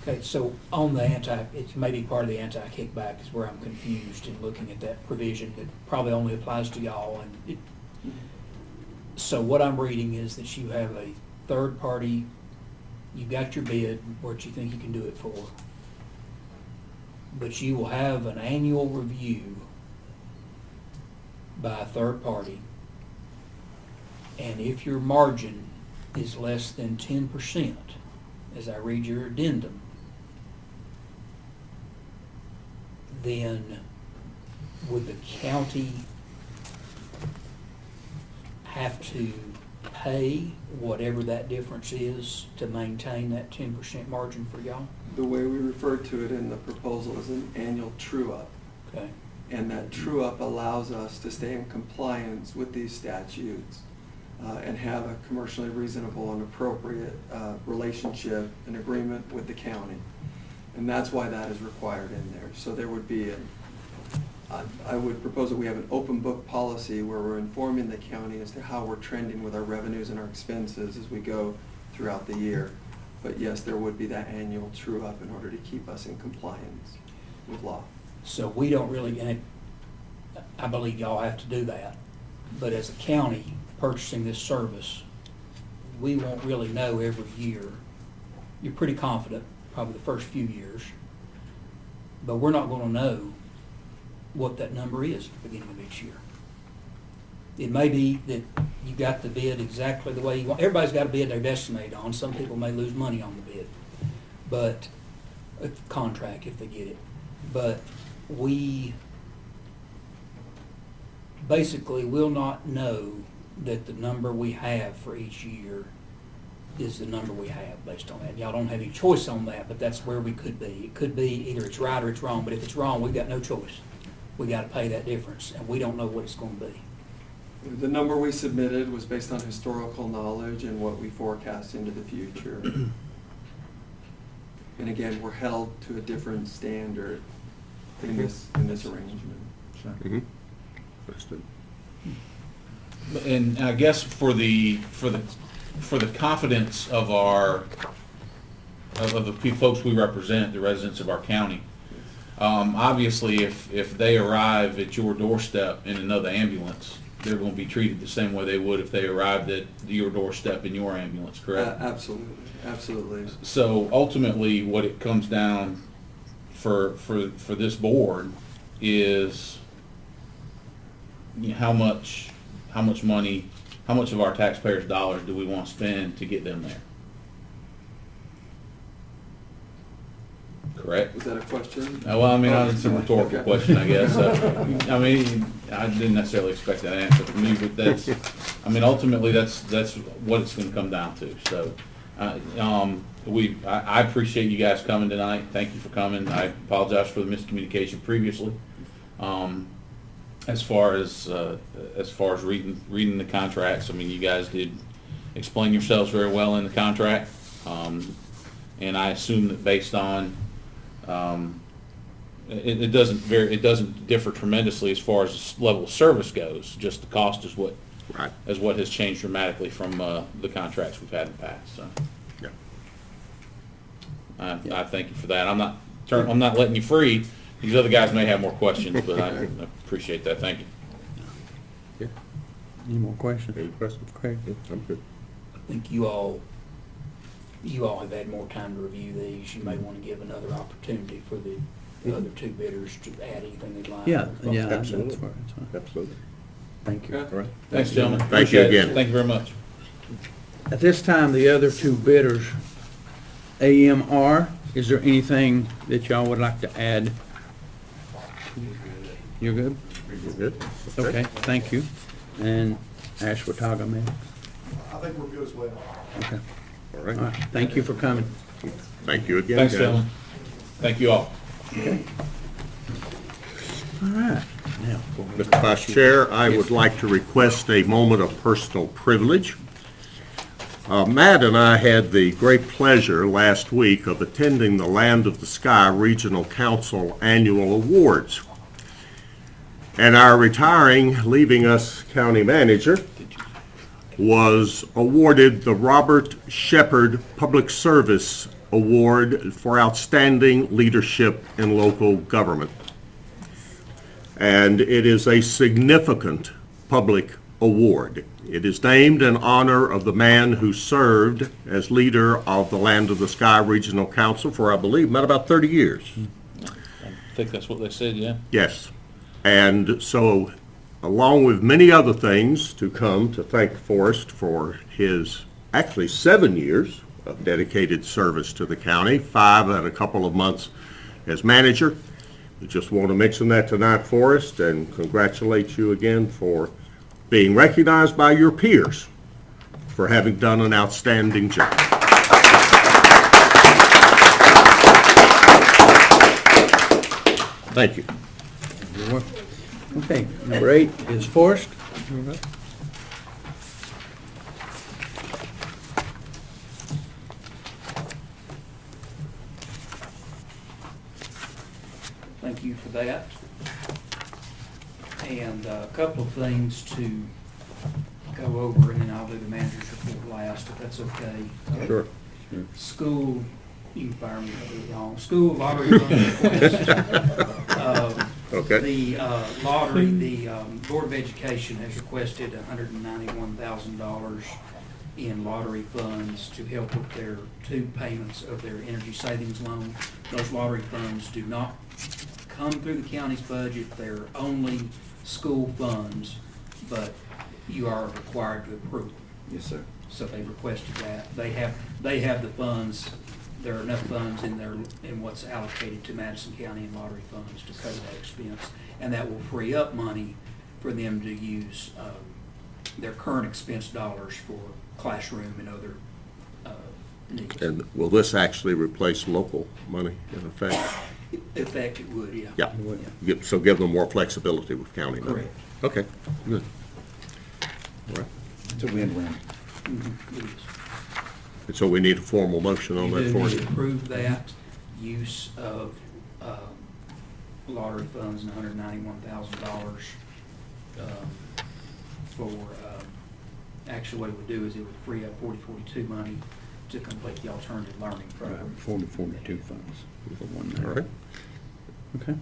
Okay, so on the it's maybe part of the anti-kickback is where I'm confused in looking at that provision that probably only applies to y'all. So what I'm reading is that you have a third party, you got your bid, what you think you can do it for, but you will have an annual review by a third party, and if your margin is less than 10%, as I read your addendum, then would the county have to pay whatever that difference is to maintain that 10% margin for y'all? The way we refer to it in the proposal is an annual true-up. Okay. And that true-up allows us to stay in compliance with these statutes and have a commercially reasonable and appropriate relationship and agreement with the county. And that's why that is required in there. So there would be, I would propose that we have an open book policy where we're informing the county as to how we're trending with our revenues and our expenses as we go throughout the year. But yes, there would be that annual true-up in order to keep us in compliance with law. So we don't really, and I believe y'all have to do that, but as a county purchasing this service, we won't really know every year. You're pretty confident, probably the first few years, but we're not going to know what that number is at the beginning of each year. It may be that you got the bid exactly the way you want. Everybody's got a bid they're estimated on. Some people may lose money on the bid, but a contract if they get it. But we basically will not know that the number we have for each year is the number we have based on that. Y'all don't have any choice on that, but that's where we could be. It could be either it's right or it's wrong, but if it's wrong, we've got no choice. We got to pay that difference, and we don't know what it's going to be. The number we submitted was based on historical knowledge and what we forecast into the future. And again, we're held to a different standard in this arrangement. Mhm. Understood. And I guess for the confidence of the folks we represent, the residents of our county, obviously if they arrive at your doorstep in another ambulance, they're going to be treated the same way they would if they arrived at your doorstep in your ambulance, correct? Absolutely, absolutely. So ultimately, what it comes down for this board is, you know, how much money, how much of our taxpayers' dollars do we want to spend to get them there? Correct? Was that a question? Well, I mean, it's a rhetorical question, I guess. I mean, I didn't necessarily expect that answer from you, but that's, I mean, ultimately, that's what it's going to come down to. So, I appreciate you guys coming tonight. Thank you for coming. I apologize for the miscommunication previously. As far as reading the contracts, I mean, you guys did explain yourselves very well in the contract, and I assume that based on it doesn't differ tremendously as far as the level of service goes. Just the cost is what has changed dramatically from the contracts we've had in the past. So, I thank you for that. I'm not letting you free. These other guys may have more questions, but I appreciate that. Thank you. Yeah. Any more questions? Any questions? Craig? Yeah, I'm good. I think you all have had more time to review these. You may want to give another opportunity for the other two bidders to add anything they'd like. Yeah, Absolutely. that's fine. Absolutely. Thank you. Okay. All right. Thanks, gentlemen. Thank you Appreciate it. again. Thank you very much. At this time, the other two bidders, AMR, is there anything that y'all would like to add? You're good? You're good? Okay, thank you. And Ashwataga, man. I think we're good as well. Okay. All right. All right, thank you for coming. Thank you again, Thanks, guys. gentlemen. Thank you all. All right, now. Mr. Vice Chair, I would like to request a moment of personal privilege. Matt and I had the great pleasure last week of attending the Land of the Sky Regional Council Annual Awards. And our retiring, leaving us county manager, was awarded the Robert Shepard Public Service Award for Outstanding Leadership in Local Government. And it is a significant public award. It is named in honor of the man who served as leader of the Land of the Sky Regional Council for, I believe, about 30 years. I think that's what they said, yeah. Yes. And so, along with many other things to come, to thank Forrest for his actually 7 years of dedicated service to the county, 5 and a couple of months as manager. We just want to mention that tonight, Forrest, and congratulate you again for being recognized by your peers for having done an outstanding job. Thank you. You're welcome. Okay, number 8 is Forrest. Thank you for that. And a couple of things to go over, and then I'll do the manager's report last, if that's okay. Sure. School, you can fire me if I do it wrong. School lottery fund request. Okay. The lottery, the Board of Education has requested $191,000 in lottery funds to help with their 2 payments of their energy savings loan. Those lottery funds do not come through the county's budget. They're only school funds, but you are required to approve them. Yes, sir. So they requested that. They have the funds. There are enough funds in there in what's allocated to Madison County and lottery funds to cover that expense, and that will free up money for them to use their current expense dollars for classroom and other needs. And will this actually replace local money in effect? In effect, it would, yeah. Yeah. So give them more flexibility with county money. Correct. Okay, good. All right. It's a win-win. It is. And so we need a formal motion on that You for do you. need to approve that use of lottery funds and $191,000 for, actually what it would do is it would free up 4042 money to complete the alternative learning program. 4042 funds for one All night. right. Okay.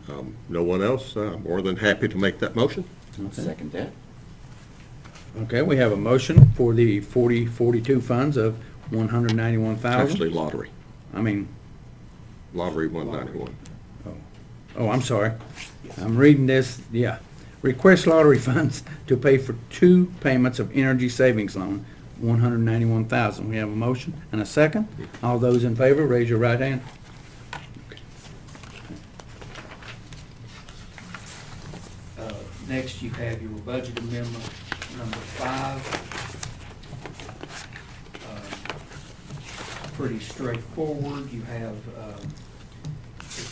No one else? More than happy to make that motion. Second that. Okay, we have a motion for the 4042 funds of $191,000. Actually, lottery. I mean, Lottery 191. oh, I'm sorry. I'm reading this, yeah. Request lottery funds to pay for 2 payments of energy savings loan, $191,000. We have a motion and a second. All those in favor, raise your right hand. Next, you have your budget amendment number 5. Pretty straightforward. You have a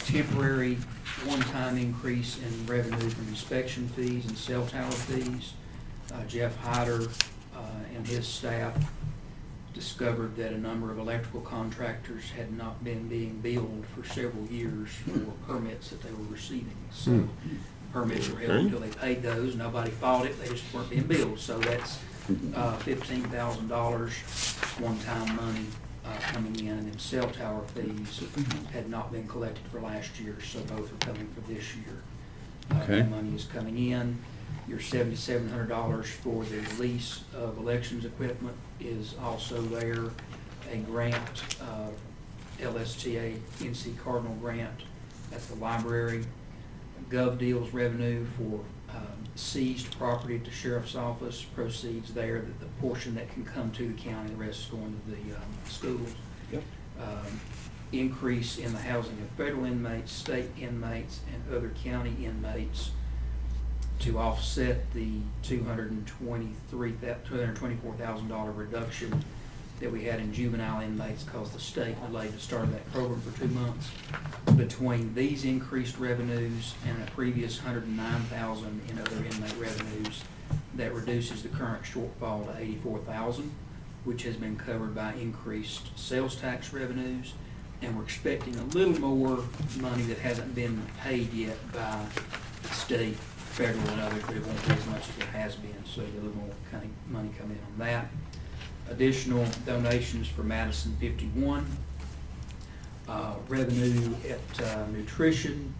temporary one-time increase in revenue from inspection fees and cell tower fees. Jeff Hyder and his staff discovered that a number of electrical contractors had not been being billed for several years for permits that they were receiving. So permits were held until they paid those. Nobody fought it. They just weren't being billed. So that's $15,000 one-time money coming in, and then cell tower fees had not been collected for last year, so both are coming for this year. Okay. That money is coming in. Your $7,700 for the lease of elections equipment is also there. A grant, LSTA NC Cardinal grant at the library. Gov deals revenue for seized property at the sheriff's office, proceeds there, that the portion that can come to the county, the rest is going to the schools. Yep. Increase in the housing of federal inmates, state inmates, and other county inmates to offset the $224,000 reduction that we had in juvenile inmates because the state delayed the start of that program for 2 months. Between these increased revenues and a previous $109,000 in other inmate revenues, that reduces the current shortfall to $84,000. which has been covered by increased sales tax revenues. And we're expecting a little more money that hasn't been paid yet by the state, federal, and others, but it won't be as much as it has been, so a little more kind of money come in on that. Additional donations for Madison 51. Revenue at nutrition,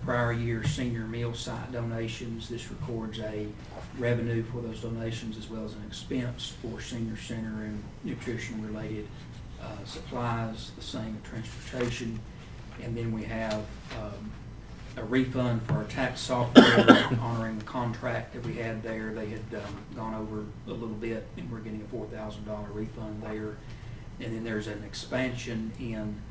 prior year senior meal site donations. This records a revenue for those donations as well as an expense for senior center and nutrition related supplies, the same with transportation. And then we have a refund for our tax software, honoring the contract that we had there. They had gone over a little bit, and we're getting a $4,000 refund there. And then there's an expansion in,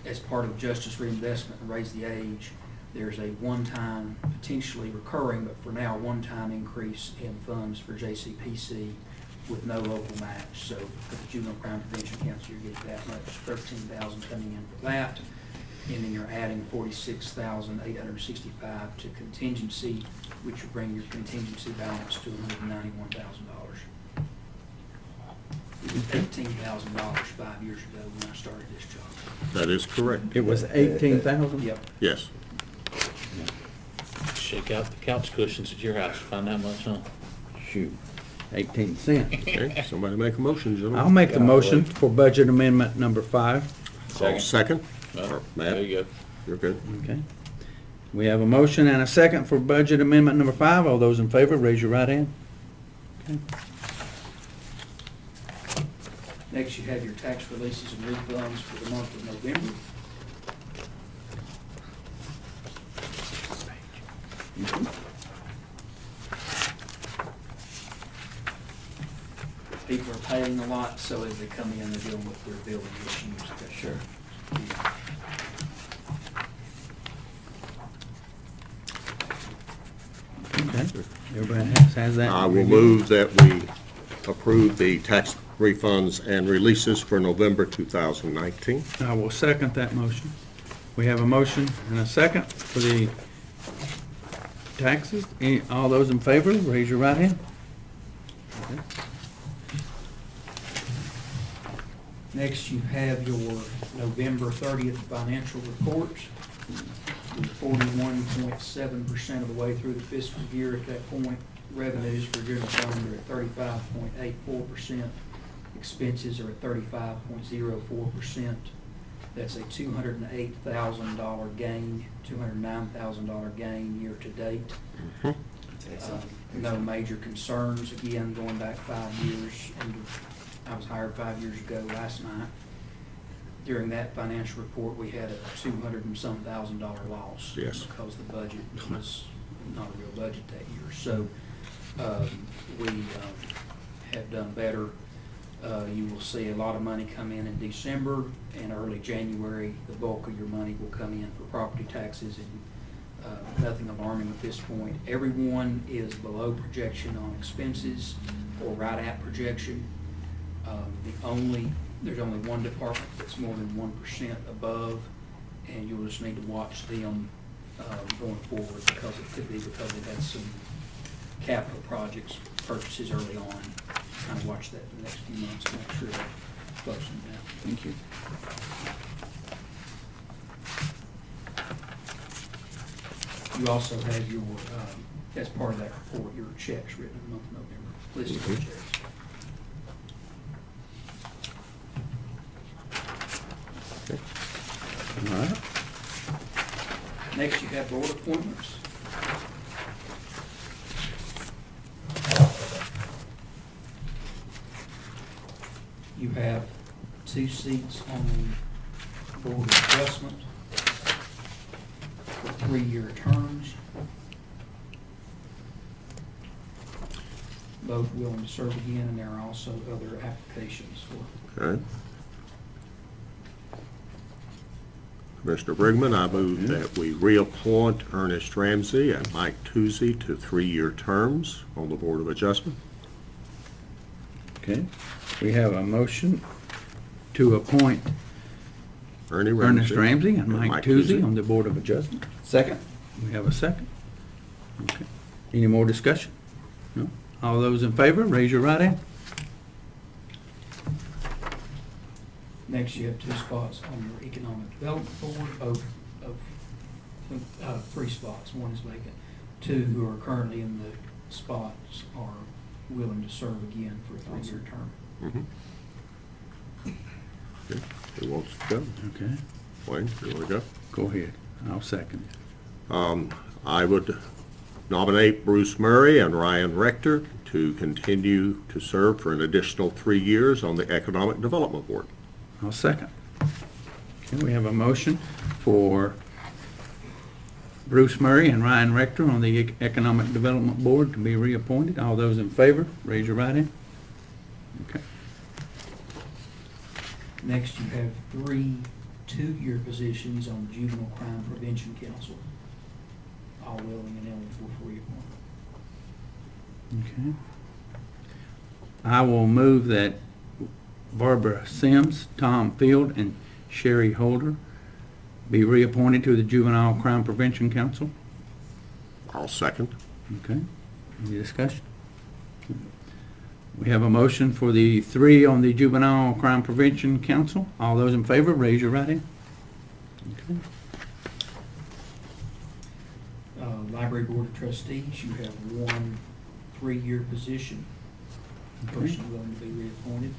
as part of Justice Reinvestment and Raise the Age, there's a one-time, potentially recurring, but for now, one-time increase in funds for JCPC with no local match. So for the Juvenile Crime Prevention Council, you're getting that much, $13,000 coming in for that. And then you're adding $46,865 to contingency, which will bring your contingency balance to $191,000. It was $18,000 5 years ago when I started this job. That is correct. It was 18,000? Yep. Yes. Shake out the couch cushions at your house, find that much, huh? Shoot, 18 cents. Okay, somebody make a motion, gentlemen. I'll make the motion for budget amendment number 5. I'll second. Well, Matt? there you go. You're good. Okay. We have a motion and a second for budget amendment number 5. All those in favor, raise your right hand. Okay. Next, you have your tax releases and refunds for the month of November. People are paying a lot, so as they come in, they're dealing with their billing issues. Sure. Okay. Everybody has that. I will move that we approve the tax refunds and releases for November 2019. I will second that motion. We have a motion and a second for the taxes. All those in favor, raise your right hand. Okay. Next, you have your November 30th financial reports. 41.7% of the way through the fiscal year at that point. Revenues for general fund are at 35.84%. Expenses are at 35.04%. That's a $208,000 gain, $209,000 gain year to date. No major concerns. Again, going back 5 years, and I was hired 5 years ago last night. During that financial report, we had a $200 and some thousand loss. Yes. Because the budget was not a real budget that year. So we have done better. You will see a lot of money come in December and early January. The bulk of your money will come in for property taxes, and nothing alarming at this point. Everyone is below projection on expenses or right at projection. There's only one department that's more than 1% above, and you'll just need to watch them going forward, because it could be because they've had some capital projects purchases early on. Kind of watch that for the next few months to make sure they're closing down. Thank you. You also have your, as part of that report, your checks written in the month of November, list of your checks. All right. Next, you have board appointments. You have 2 seats on the Board of Adjustment for 3-year terms. Both willing to serve again, and there are also other applications for. Okay. Commissioner Brigman, I move that we reappoint Ernest Ramsey and Mike Toosey to 3-year terms on the Board of Adjustment. Okay. We have a motion to appoint Ernest Ramsey and Mike Toosey on the Board of Adjustment. Second? We have a second. Okay. Any more discussion? No? All those in favor, raise your right hand. Next, you have 2 spots on your Economic Development Board, both of 3 spots. 1 is vacant. 2 who are currently in the spots are willing to serve again for a 3-year term. Okay. Who wants to go? Okay, Wayne, you want to go? go ahead. I'll second. I would nominate Bruce Murray and Ryan Rector to continue to serve for an additional 3 years on the Economic Development Board. I'll second. Okay, we have a motion for Bruce Murray and Ryan Rector on the Economic Development Board to be reappointed. All those in favor, raise your right hand. Okay. Next, you have 3 2-year positions on the Juvenile Crime Prevention Council, all willing and eligible for reappointment. Okay. I will move that Barbara Sims, Tom Field, and Sherry Holder be reappointed to the Juvenile Crime Prevention Council. I'll second. Okay. Any discussion? We have a motion for the 3 on the Juvenile Crime Prevention Council. All those in favor, raise your right hand. Okay. Library Board of Trustees, you have 1 3-year position, Okay. person willing to be reappointed.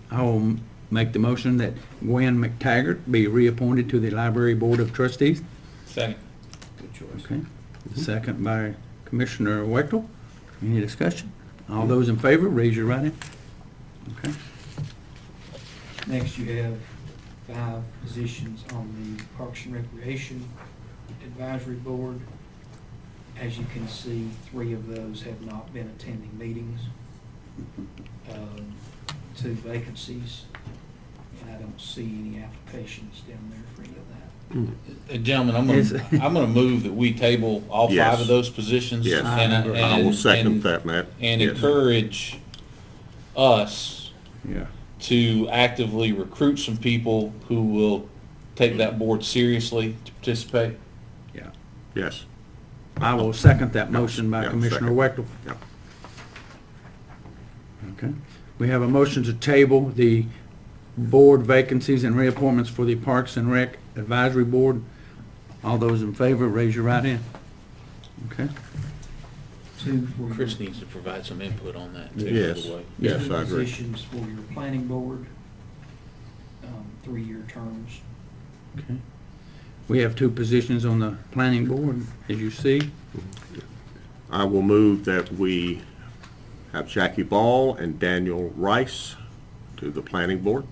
I will make the motion that Gwen McTaggart be reappointed to the Library Board of Trustees. Second. Good choice. Okay. Second by Commissioner Wechtel. Any discussion? All those in favor, raise your right hand. Okay. Next, you have 5 positions on the Parks and Recreation Advisory Board. As you can see, 3 of those have not been attending meetings. 2 vacancies, and I don't see any applications down there for any of that. Gentlemen, I'm gonna move that we table all 5 Yes. of those positions. Yes. and- I will second and- that, Matt. And Yes. encourage us Yeah. to actively recruit some people who will take that board seriously to participate. Yeah. Yes. I will second that motion by Yeah, Commissioner second. Wechtel. Yeah. Okay. We have a motion to table the board vacancies and reappointments for the Parks and Rec Advisory Board. All those in favor, raise your right hand. Okay. 2 for your Chris needs to provide some input on that too, by Yes. the way. Yes, 2 I agree. positions for your Planning Board, 3-year terms. Okay. We have 2 positions on the Planning Board, as you see. I will move that we have Jackie Ball and Daniel Rice to the Planning Board.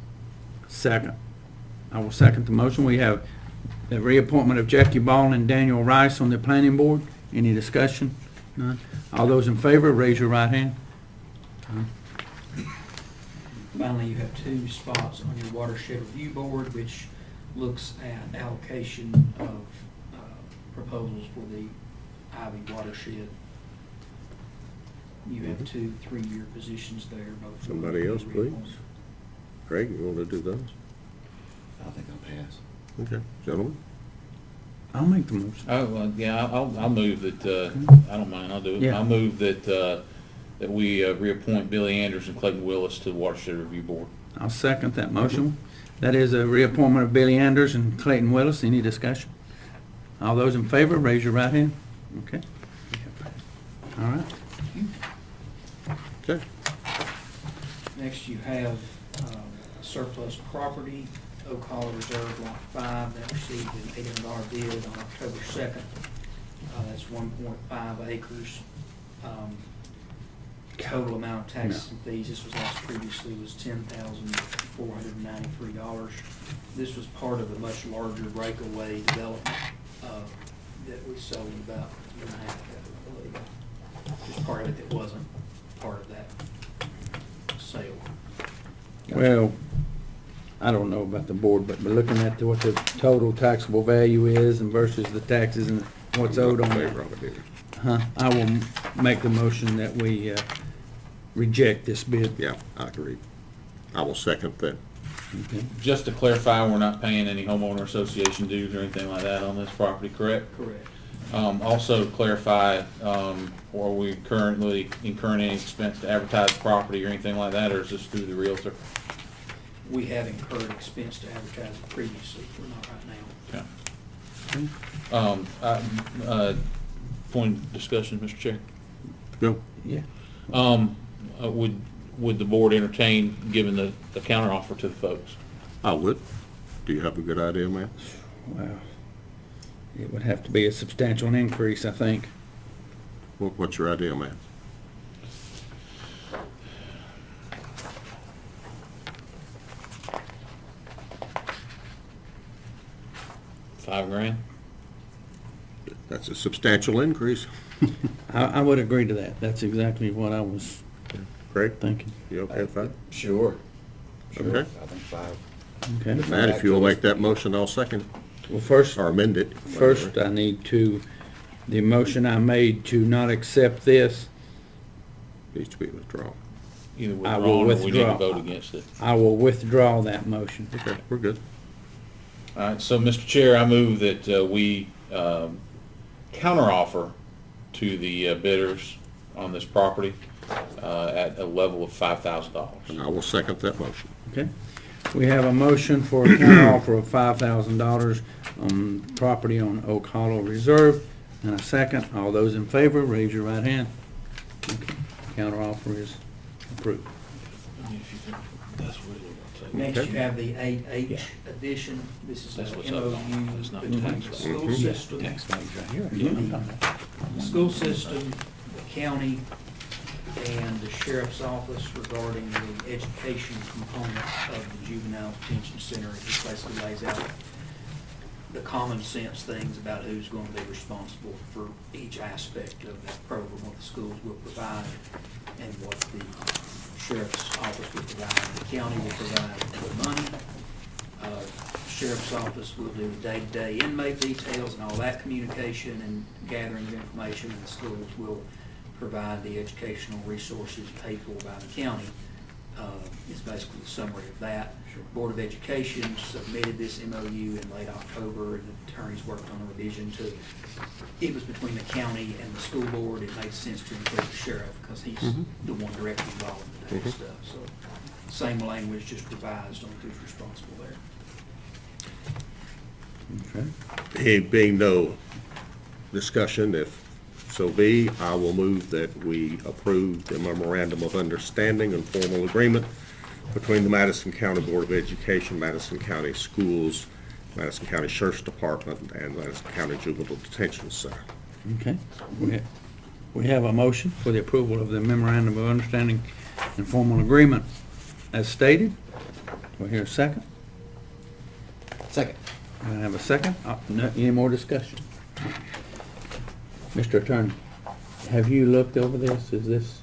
Second. I will second the motion. We have the reappointment of Jackie Ball and Daniel Rice on the Planning Board. Any discussion? None. All those in favor, raise your right hand. Finally, you have 2 spots on your Watershed Review Board, which looks at allocation of proposals for the Ivy watershed. You have 2 3-year positions there, both. Somebody else, please. Craig, you want to do those? I think I'll pass. Okay, gentlemen? I'll make the motion. Oh, well, yeah, I'll move that, I don't mind, I'll do it. Yeah. I'll move that, that we reappoint Billy Anders and Clayton Willis to the Watershed Review Board. I'll second that motion. That is a reappointment of Billy Anders and Clayton Willis. Any discussion? All those in favor, raise your right hand. Okay. All right. Okay. Next, you have surplus property, Oak Hollow Reserve Lot 5, that received an $800 bid on October 2nd. That's 1.5 acres. Total amount of taxes and fees, this was asked previously, was $10,493. This was part of a much larger breakaway development that we sold about a year and a half ago, I believe. Just part of it that wasn't part of that sale. Well, I don't know about the board, but looking at what the total taxable value is and versus the taxes and what's owed on it, I will make the motion that we reject this bid. Yeah, I agree. I will second that. Okay. Just to clarify, we're not paying any homeowner association dues or anything like that on this property, correct? Correct. Also clarify, are we currently incurring any expense to advertise property or anything like that, or is this through the realtor? We have incurred expense to advertise it previously, we're not right now. Okay. Point of discussion, Mr. Chair. No? Yeah. Would the board entertain giving the counteroffer to the folks? I would. Do you have a good idea, man? Well, it would have to be a substantial increase, I think. What's your idea, man? $5,000? That's a substantial increase. I would agree to that. That's exactly what I was Craig, thinking. you okay with that? Sure. Okay. I think 5. Okay. Matt, if you'll make that motion, I'll second, Well, first, or amend it. first I need to, the motion I made to not accept this, Needs to be withdrawn. Either I will withdrawn or we need to withdraw. vote against it. I will withdraw that motion. Okay, we're good. All right, so Mr. Chair, I move that we counteroffer to the bidders on this property at a level of $5,000. And I will second that motion. Okay. We have a motion for a counteroffer of $5,000 on property on Oak Hollow Reserve, and a second. All those in favor, raise your right hand. Okay. Counteroffer is approved. Next, Okay. you have the 8H addition. This is That's an what's up. MOU It's not between the the tax rate. school Mhm. system, the school system, the county, and the sheriff's office regarding the education component of the juvenile detention center. It just basically lays out the common sense things about who's going to be responsible for each aspect of that program, what the schools will provide, and what the sheriff's office will provide. The county will provide the money. Sheriff's office will do the day-to-day inmate details and all that communication and gathering of information, and the schools will provide the educational resources paid for by the county. Is basically the summary of that. Board of Education submitted this MOU in late October, and the attorneys worked on a revision to it. It was between the county and the school board. It made sense to include the sheriff because he's the one directly involved in that stuff. So same language, just revised on who's responsible there. Okay. There being no discussion, if so be, I will move that we approve the memorandum of understanding and formal agreement between the Madison County Board of Education, Madison County Schools, Madison County Sheriff's Department, and Madison County Juvenile Detention Center. Okay. We have a motion for the approval of the memorandum of understanding and formal agreement as stated. Do I hear a second? Second. I have a second. Any more discussion? Mr. Attorney, have you looked over this? Is this?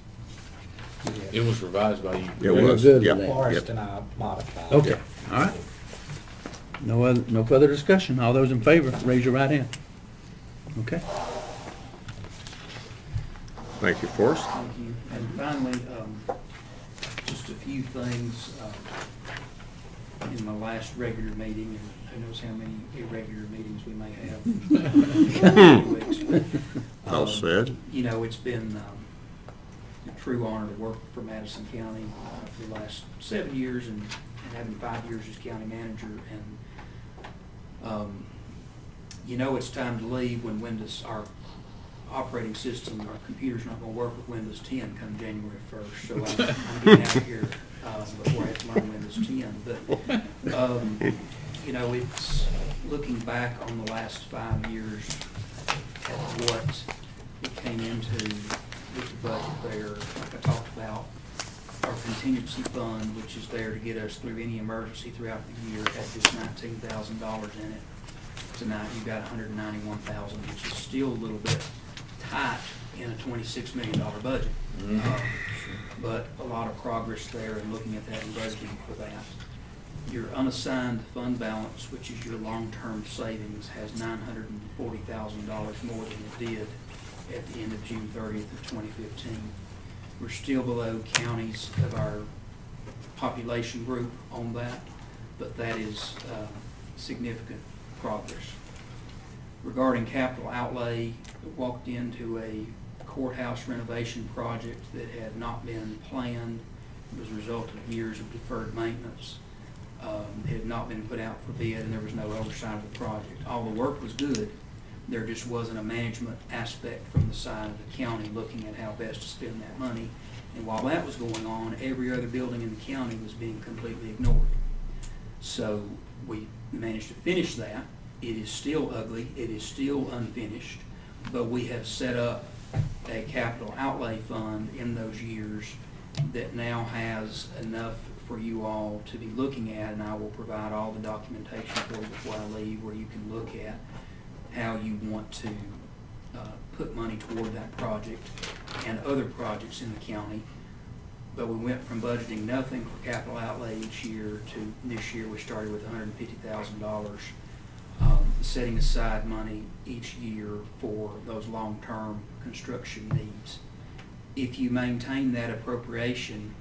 It was revised by you. It was, good with yeah. that. Forrest and I modified. Okay, all right. No further discussion. All those in favor, raise your right hand. Okay. Thank you, Forrest. Thank you. And finally, just a few things. In my last regular meeting, and who knows how many irregular meetings we may have. Weeks, but, Well said. You know, it's been a true honor to work for Madison County for the last 7 years and having 5 years as county manager. And, you know, it's time to leave when Windows, our operating system, our computer's not going to work with Windows 10 come January 1st. So I'm getting out of here before I have to learn Windows 10. But, you know, it's looking back on the last 5 years at what we came into with the budget there. Like I talked about, our contingency fund, which is there to get us through any emergency throughout the year, had just $19,000 in it. Tonight you've got $191,000, which is still a little bit tight in a $26 million budget. But a lot of progress there in looking at that and budgeting for that. Your unassigned fund balance, which is your long-term savings, has $940,000 more than it did at the end of June 30th of 2015. We're still below counties of our population group on that, but that is significant progress. Regarding capital outlay, walked into a courthouse renovation project that had not been planned. It was a result of years of deferred maintenance. It had not been put out for bid, and there was no oversight of the project. All the work was good. There just wasn't a management aspect from the side of the county looking at how best to spend that money. And while that was going on, every other building in the county was being completely ignored. So we managed to finish that. It is still ugly, it is still unfinished, but we have set up a capital outlay fund in those years that now has enough for you all to be looking at, and I will provide all the documentation for you before I leave, where you can look at how you want to put money toward that project and other projects in the county. But we went from budgeting nothing for capital outlay each year to this year we started with $150,000, setting aside money each year for those long-term construction needs. If you maintain that appropriation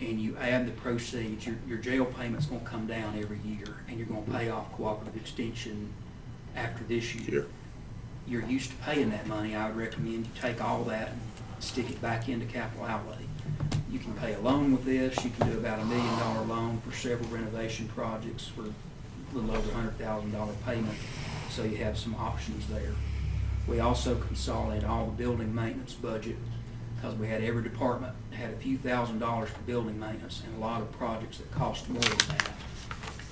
and you add the proceeds, your jail payment's gonna come down every year, and you're gonna pay off cooperative extension after this year. You're used to paying that money. I would recommend you take all that and stick it back into capital outlay. You can pay a loan with this. You can do about $1 million loan for several renovation projects for a little over $100,000 payment, so you have some options there. We also consolidated all the building maintenance budget, because we had every department had a few $1,000s for building maintenance, and a lot of projects that cost more than that.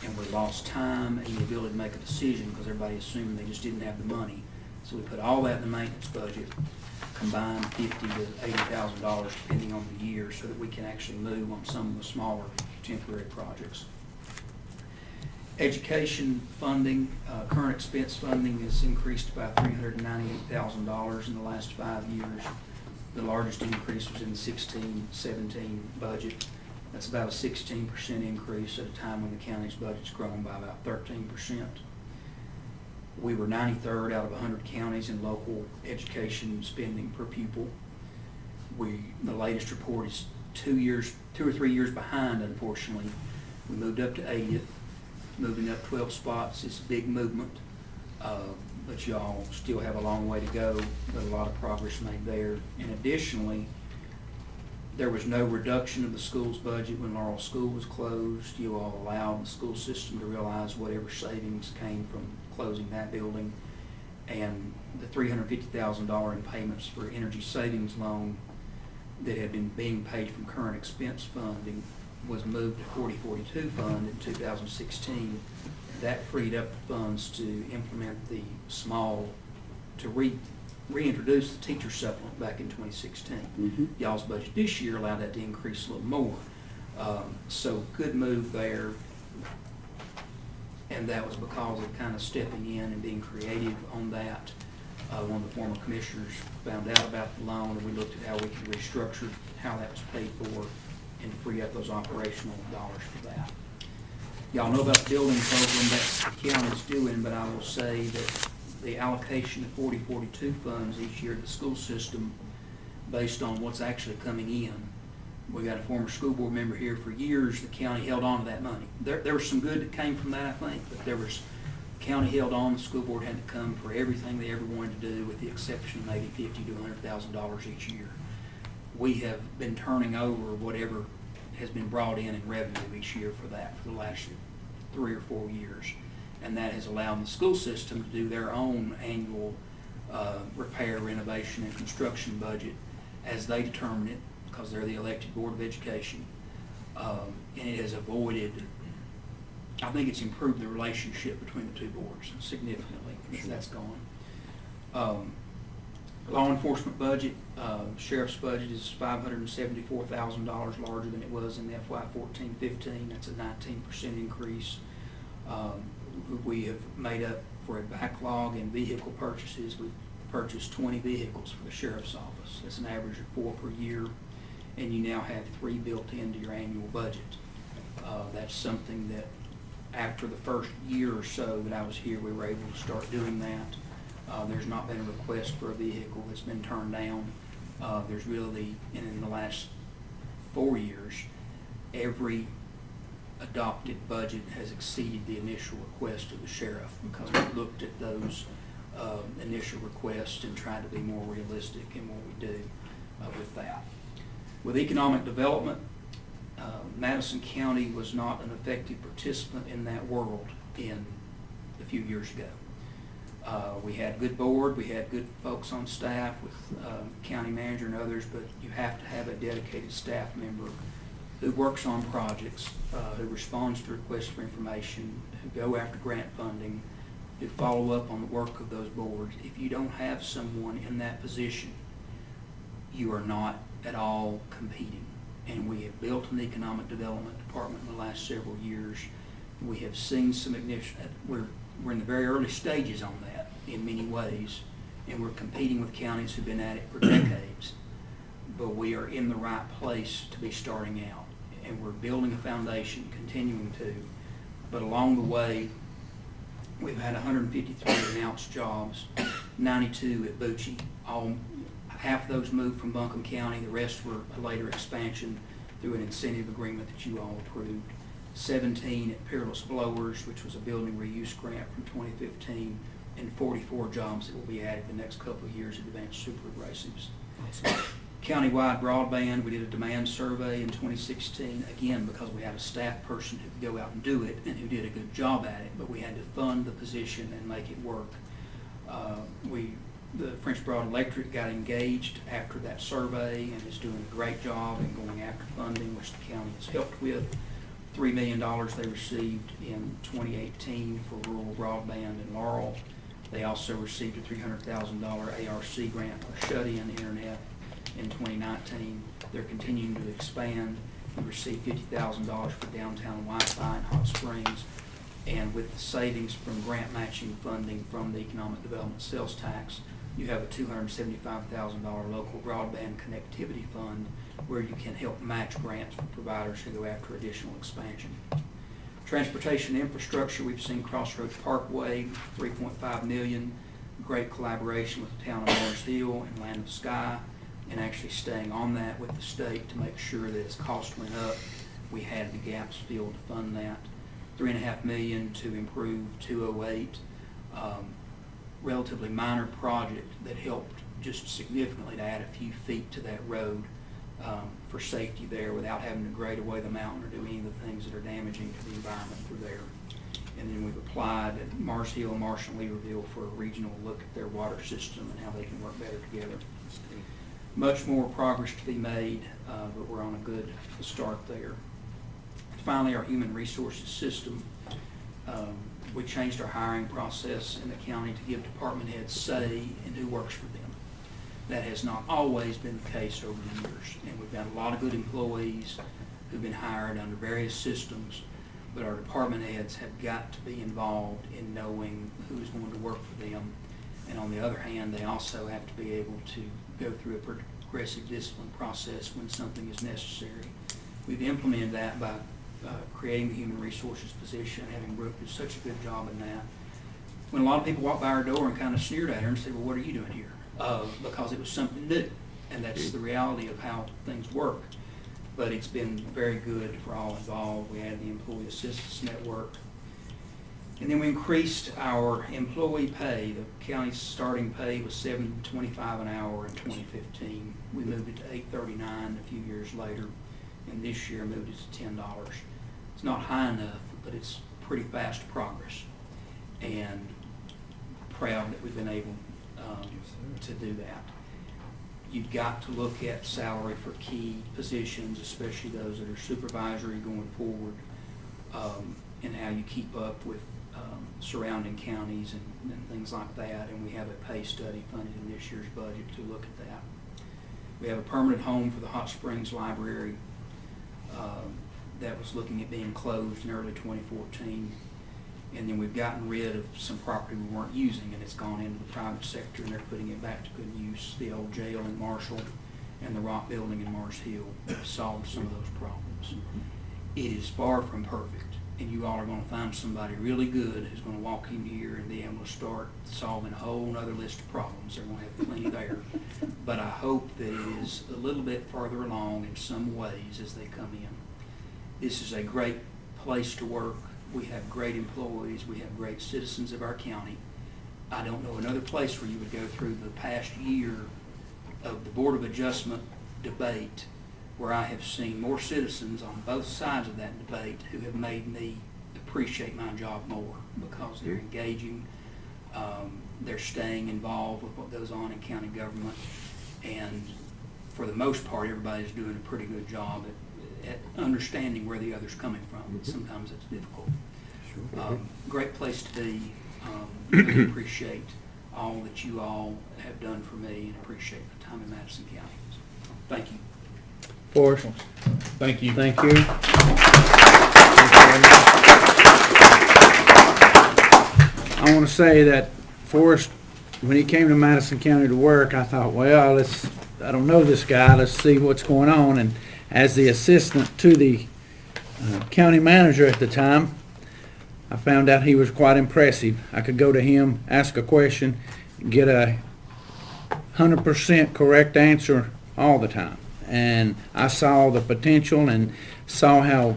And we lost time and the ability to make a decision because everybody assumed they just didn't have the money. So we put all that in the maintenance budget, combined $50,000 to $80,000 depending on the year, so that we can actually move on some of the smaller temporary projects. Education funding, current expense funding has increased by $398,000 in the last 5 years. The largest increase was in the 16-17 budget. That's about a 16% increase at a time when the county's budget's grown by about 13%. We were 93rd out of 100 counties in local education spending per pupil. The latest report is 2 or 3 years behind, unfortunately. We moved up to 80th. Moving up 12 spots is a big movement, but y'all still have a long way to go, but a lot of progress made there. And additionally, there was no reduction of the school's budget when Laurel School was closed. You all allowed the school system to realize whatever savings came from closing that building. And the $350,000 in payments for energy savings loan that had been being paid from current expense funding was moved to 4042 fund in 2016. That freed up the funds to implement the to reintroduce the teacher supplement back in 2016. Y'all's budget this year allowed that to increase a little more. So good move there. And that was because of kind of stepping in and being creative on that. One of the former commissioners found out about the loan, and we looked at how we could restructure how that was paid for and free up those operational dollars for that. Y'all know about the building program that the county's doing, but I will say that the allocation of 4042 funds each year to the school system based on what's actually coming in. We got a former school board member here for years. The county held on to that money. There was some good that came from that, I think, but the county held on. The school board had to come for everything they ever wanted to do, with the exception of maybe $50,000 to $100,000 each year. We have been turning over whatever has been brought in revenue each year for that for the last 3 or 4 years. And that has allowed the school system to do their own annual repair, renovation, and construction budget as they determine it, because they're the elected Board of Education. And it has avoided, I think it's improved the relationship between the two boards significantly as that's gone. Law enforcement budget, sheriff's budget is $574,000 larger than it was in FY 14-15. That's a 19% increase. We have made up for a backlog in vehicle purchases. We've purchased 20 vehicles for the sheriff's office. That's an average of 4 per year, and you now have 3 built into your annual budget. That's something that after the first year or so that I was here, we were able to start doing that. There's not been a request for a vehicle that's been turned down. There's really, in the last 4 years, every adopted budget has exceeded the initial request of the sheriff, because we looked at those initial request and tried to be more realistic in what we do with that. With economic development, Madison County was not an effective participant in that world in a few years ago. We had good board, we had good folks on staff with county manager and others, but you have to have a dedicated staff member who works on projects, who responds to requests for information, who go after grant funding, who follow up on the work of those boards. If you don't have someone in that position, you are not at all competing. And we have built an economic development department in the last several years. We have seen some ignition. We're in the very early stages on that in many ways, and we're competing with counties who've been at it for decades. But we are in the right place to be starting out, and we're building a foundation, continuing to. But along the way, we've had 153 announced jobs, 92 at Bucci. Half of those moved from Buncombe County. The rest were a later expansion through an incentive agreement that you all approved. 17 at Peerless Blowers, which was a building reuse grant from 2015, and 44 jobs that will be added the next couple of years at Advanced Super Abrasives. Countywide broadband, we did a demand survey in 2016, again, because we had a staff person who could go out and do it and who did a good job at it, but we had to fund the position and make it work. The French Broad Electric got engaged after that survey and is doing a great job in going after funding, which the county has helped with. $3 million they received in 2018 for rural broadband in Laurel. They also received a $300,000 ARC grant for shut-in internet in 2019. They're continuing to expand. We received $50,000 for downtown Wi-Fi in Hot Springs. And with the savings from grant matching funding from the Economic Development Sales Tax, you have a $275,000 local broadband connectivity fund where you can help match grants for providers who go after additional expansion. Transportation infrastructure, we've seen Crossroads Parkway, $3.5 million, great collaboration with the town of Mars Hill and Land of Sky, and actually staying on that with the state to make sure that as cost went up, we had the gaps filled to fund that. $3.5 million to improve 208, relatively minor project that helped just significantly to add a few feet to that road for safety there without having to grade away the mountain or do any of the things that are damaging to the environment through there. And then we've applied at Mars Hill, Marshall, and Leverville for a regional look at their water system and how they can work better together. Much more progress to be made, but we're on a good start there. Finally, our human resources system. We changed our hiring process in the county to give department heads say in who works for them. That has not always been the case over the years, and we've got a lot of good employees who've been hired under various systems, but our department heads have got to be involved in knowing who's going to work for them. And on the other hand, they also have to be able to go through a progressive discipline process when something is necessary. We've implemented that by creating the human resources position, having Brooke do such a good job in that. When a lot of people walked by our door and kind of sneered at her and said, well, what are you doing here? Because it was something new, and that's the reality of how things work. But it's been very good for all involved. We added the Employee Assistance Network. And then we increased our employee pay. The county's starting pay was $7.25 an hour in 2015. We moved it to $8.39 a few years later, and this year moved it to $10. It's not high enough, but it's pretty fast progress. And proud that we've been able to do that. You've got to look at salary for key positions, especially those that are supervisory going forward, and how you keep up with surrounding counties and things like that. And we have a pay study funded in this year's budget to look at that. We have a permanent home for the Hot Springs Library that was looking at being closed in early 2014. And then we've gotten rid of some property we weren't using, and it's gone into the private sector, and they're putting it back to good use. The old jail in Marshall and the Rock Building in Mars Hill have solved some of those problems. It is far from perfect, and you all are going to find somebody really good who's going to walk in here and be able to start solving a whole other list of problems. They're going to have plenty there. But I hope that it is a little bit farther along in some ways as they come in. This is a great place to work. We have great employees. We have great citizens of our county. I don't know another place where you would go through the past year of the Board of Adjustment debate where I have seen more citizens on both sides of that debate who have made me appreciate my job more because they're engaging, they're staying involved with what goes on in county government, and for the most part, everybody's doing a pretty good job at understanding where the other's coming from. Sometimes it's difficult. Great place to be. Really appreciate all that you all have done for me and appreciate the time in Madison County. Thank you. Forrest, Thank you. thank you. I want to say that Forrest, when he came to Madison County to work, I thought, well, I don't know this guy, let's see what's going on. And as the assistant to the county manager at the time, I found out he was quite impressive. I could go to him, ask a question, get a 100% correct answer all the time. And I saw the potential and saw how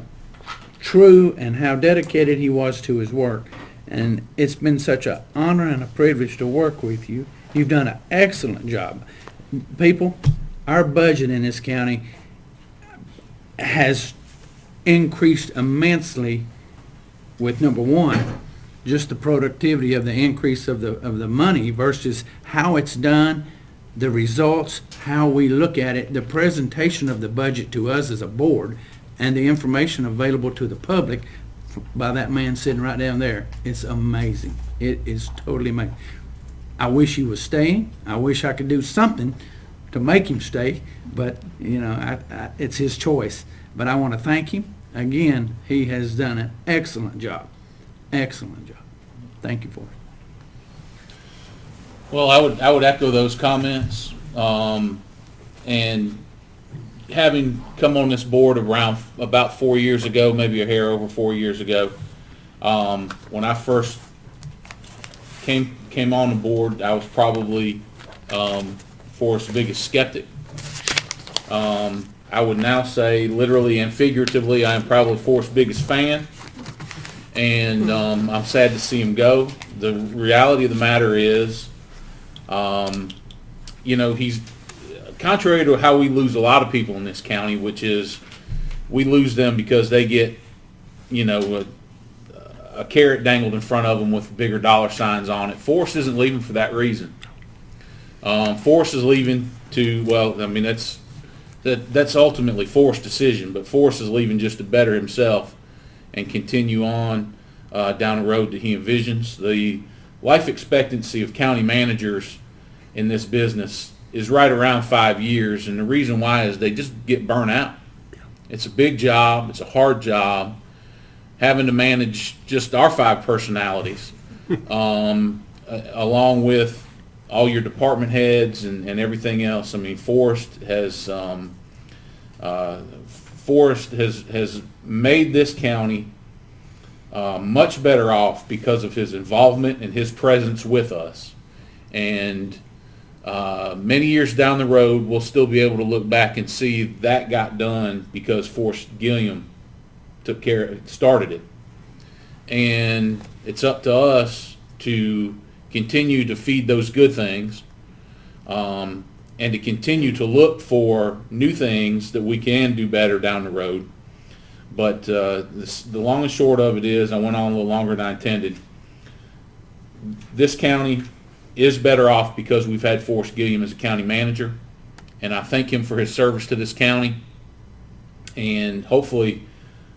true and how dedicated he was to his work. And it's been such an honor and a privilege to work with you. You've done an excellent job. People, our budget in this county has increased immensely with, number one, just the productivity of the increase of the money versus how it's done, the results, how we look at it, the presentation of the budget to us as a board, and the information available to the public by that man sitting right down there. It's amazing. It is totally amazing. I wish he was staying. I wish I could do something to make him stay, but it's his choice. But I want to thank him. Again, he has done an excellent job. Excellent job. Thank you for it. Well, I would echo those comments. And having come on this board around about 4 years ago, maybe a hair over 4 years ago, when I first came on the board, I was probably Forrest's biggest skeptic. I would now say, literally and figuratively, I am probably Forrest's biggest fan, and I'm sad to see him go. The reality of the matter is, he's contrary to how we lose a lot of people in this county, which is we lose them because they get, a carrot dangled in front of them with bigger dollar signs on it. Forrest isn't leaving for that reason. Forrest is leaving that's ultimately Forrest's decision, but Forrest is leaving just to better himself and continue on down the road that he envisions. The life expectancy of county managers in this business is right around 5 years, and the reason why is they just get burnt out. It's a big job. It's a hard job. Having to manage just our 5 personalities, along with all your department heads and everything else. I mean, Forrest has made this county much better off because of his involvement and his presence with us. And many years down the road, we'll still be able to look back and see that got done because Forrest Gilliam started it. And it's up to us to continue to feed those good things, and to continue to look for new things that we can do better down the road. But the long and short of it is, I went on a little longer than I intended. This county is better off because we've had Forrest Gilliam as a county manager, and I thank him for his service to this county. And hopefully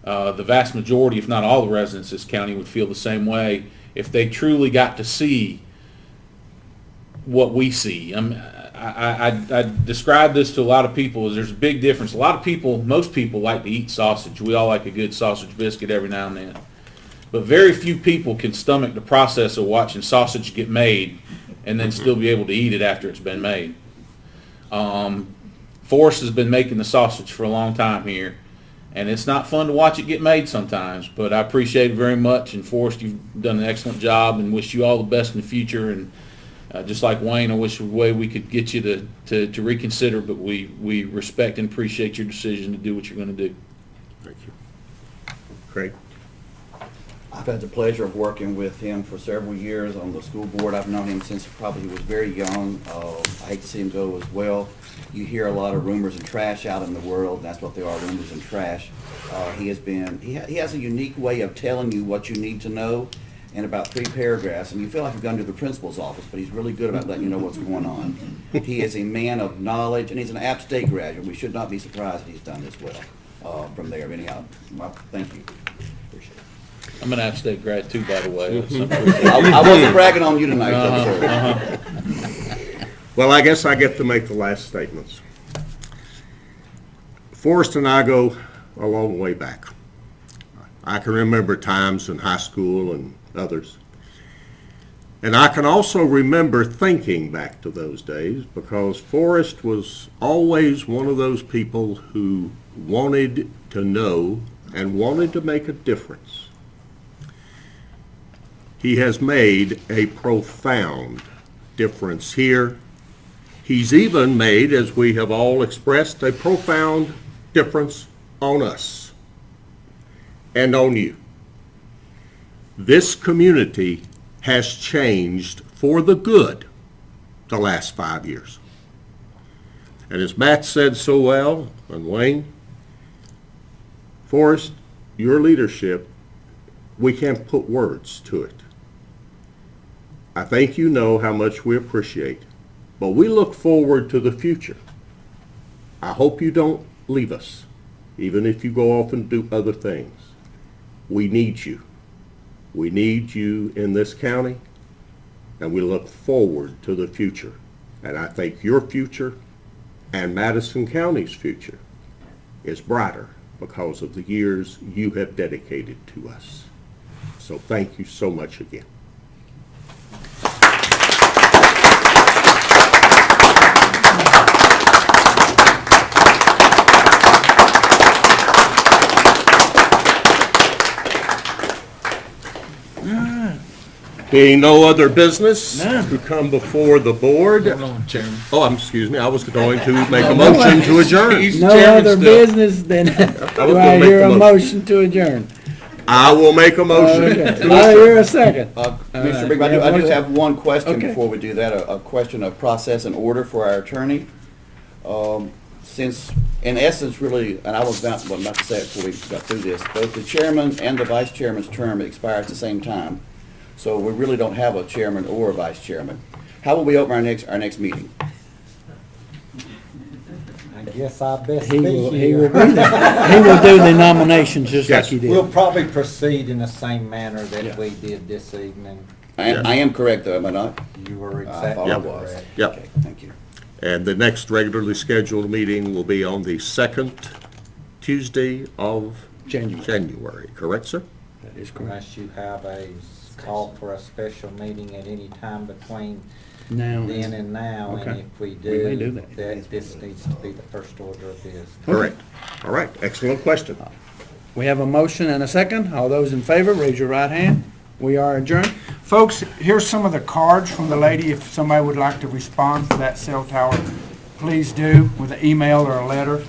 the vast majority, if not all the residents of this county, would feel the same way if they truly got to see what we see. I describe this to a lot of people as there's a big difference. Most people like to eat sausage. We all like a good sausage biscuit every now and then. But very few people can stomach the process of watching sausage get made and then still be able to eat it after it's been made. Forrest has been making the sausage for a long time here, and it's not fun to watch it get made sometimes, but I appreciate it very much. And Forrest, you've done an excellent job, and wish you all the best in the future. And just like Wayne, I wish a way we could get you to reconsider, but we respect and appreciate your decision to do what you're going to do. Thank you. Craig? I've had the pleasure of working with him for several years on the school board. I've known him since probably he was very young. I hate to see him go as well. You hear a lot of rumors and trash out in the world. That's what they are, rumors and trash. He has a unique way of telling you what you need to know in about 3 paragraphs, and you feel like you've gone to the principal's office, but he's really good about letting you know what's going on. He is a man of knowledge, and he's an App State graduate. We should not be surprised that he's done this well from there. Anyhow, thank you. Appreciate it. I'm an App State grad too, by the way. I wasn't bragging on you tonight, though, sir. Well, I guess I get to make the last statements. Forrest and I go a long way back. I can remember times in high school and others. And I can also remember thinking back to those days because Forrest was always one of those people who wanted to know and wanted to make a difference. He has made a profound difference here. He's even made, as we have all expressed, a profound difference on us and on you. This community has changed for the good the last 5 years. And as Matt said so well, and Wayne, Forrest, your leadership, we can't put words to it. I think you know how much we appreciate, but we look forward to the future. I hope you don't leave us, even if you go off and do other things. We need you. We need you in this county, and we look forward to the future. And I think your future and Madison County's future is brighter because of the years you have dedicated to us. So thank you so much again. Being no other business to come before the board. Hold on, Chairman. Excuse me, I was going to make a motion to adjourn. No other business than, do I hear a motion to adjourn? I will make a motion. Okay. Do I hear a second? Mr. Big, I do have one question Okay. before we do that, a question of process and order for our attorney. Since, in essence, really, and I was about to say it before we got through this, both the chairman and the vice chairman's term expire at the same time, so we really don't have a chairman or a vice chairman. How will we open our next meeting? I guess I best He be will here. do that. He will do the nominations just like he did. We'll probably proceed in the same manner that we did this evening. I am correct, though, am I not? You were I exactly thought I was. correct. Yep. Okay, thank you. And the next regularly scheduled meeting will be on the second Tuesday of January, correct, sir? That is correct. Unless you have a call for a special meeting at any time between Now, then and now, and Okay. if we may do do, that. that this needs to be the first order of business. Correct. All right, excellent question. we have a motion and a second. All those in favor, raise your right hand. We are adjourned. Folks, here's some of the cards from the lady. If somebody would like to respond for that cell tower, please do with an email or a letter.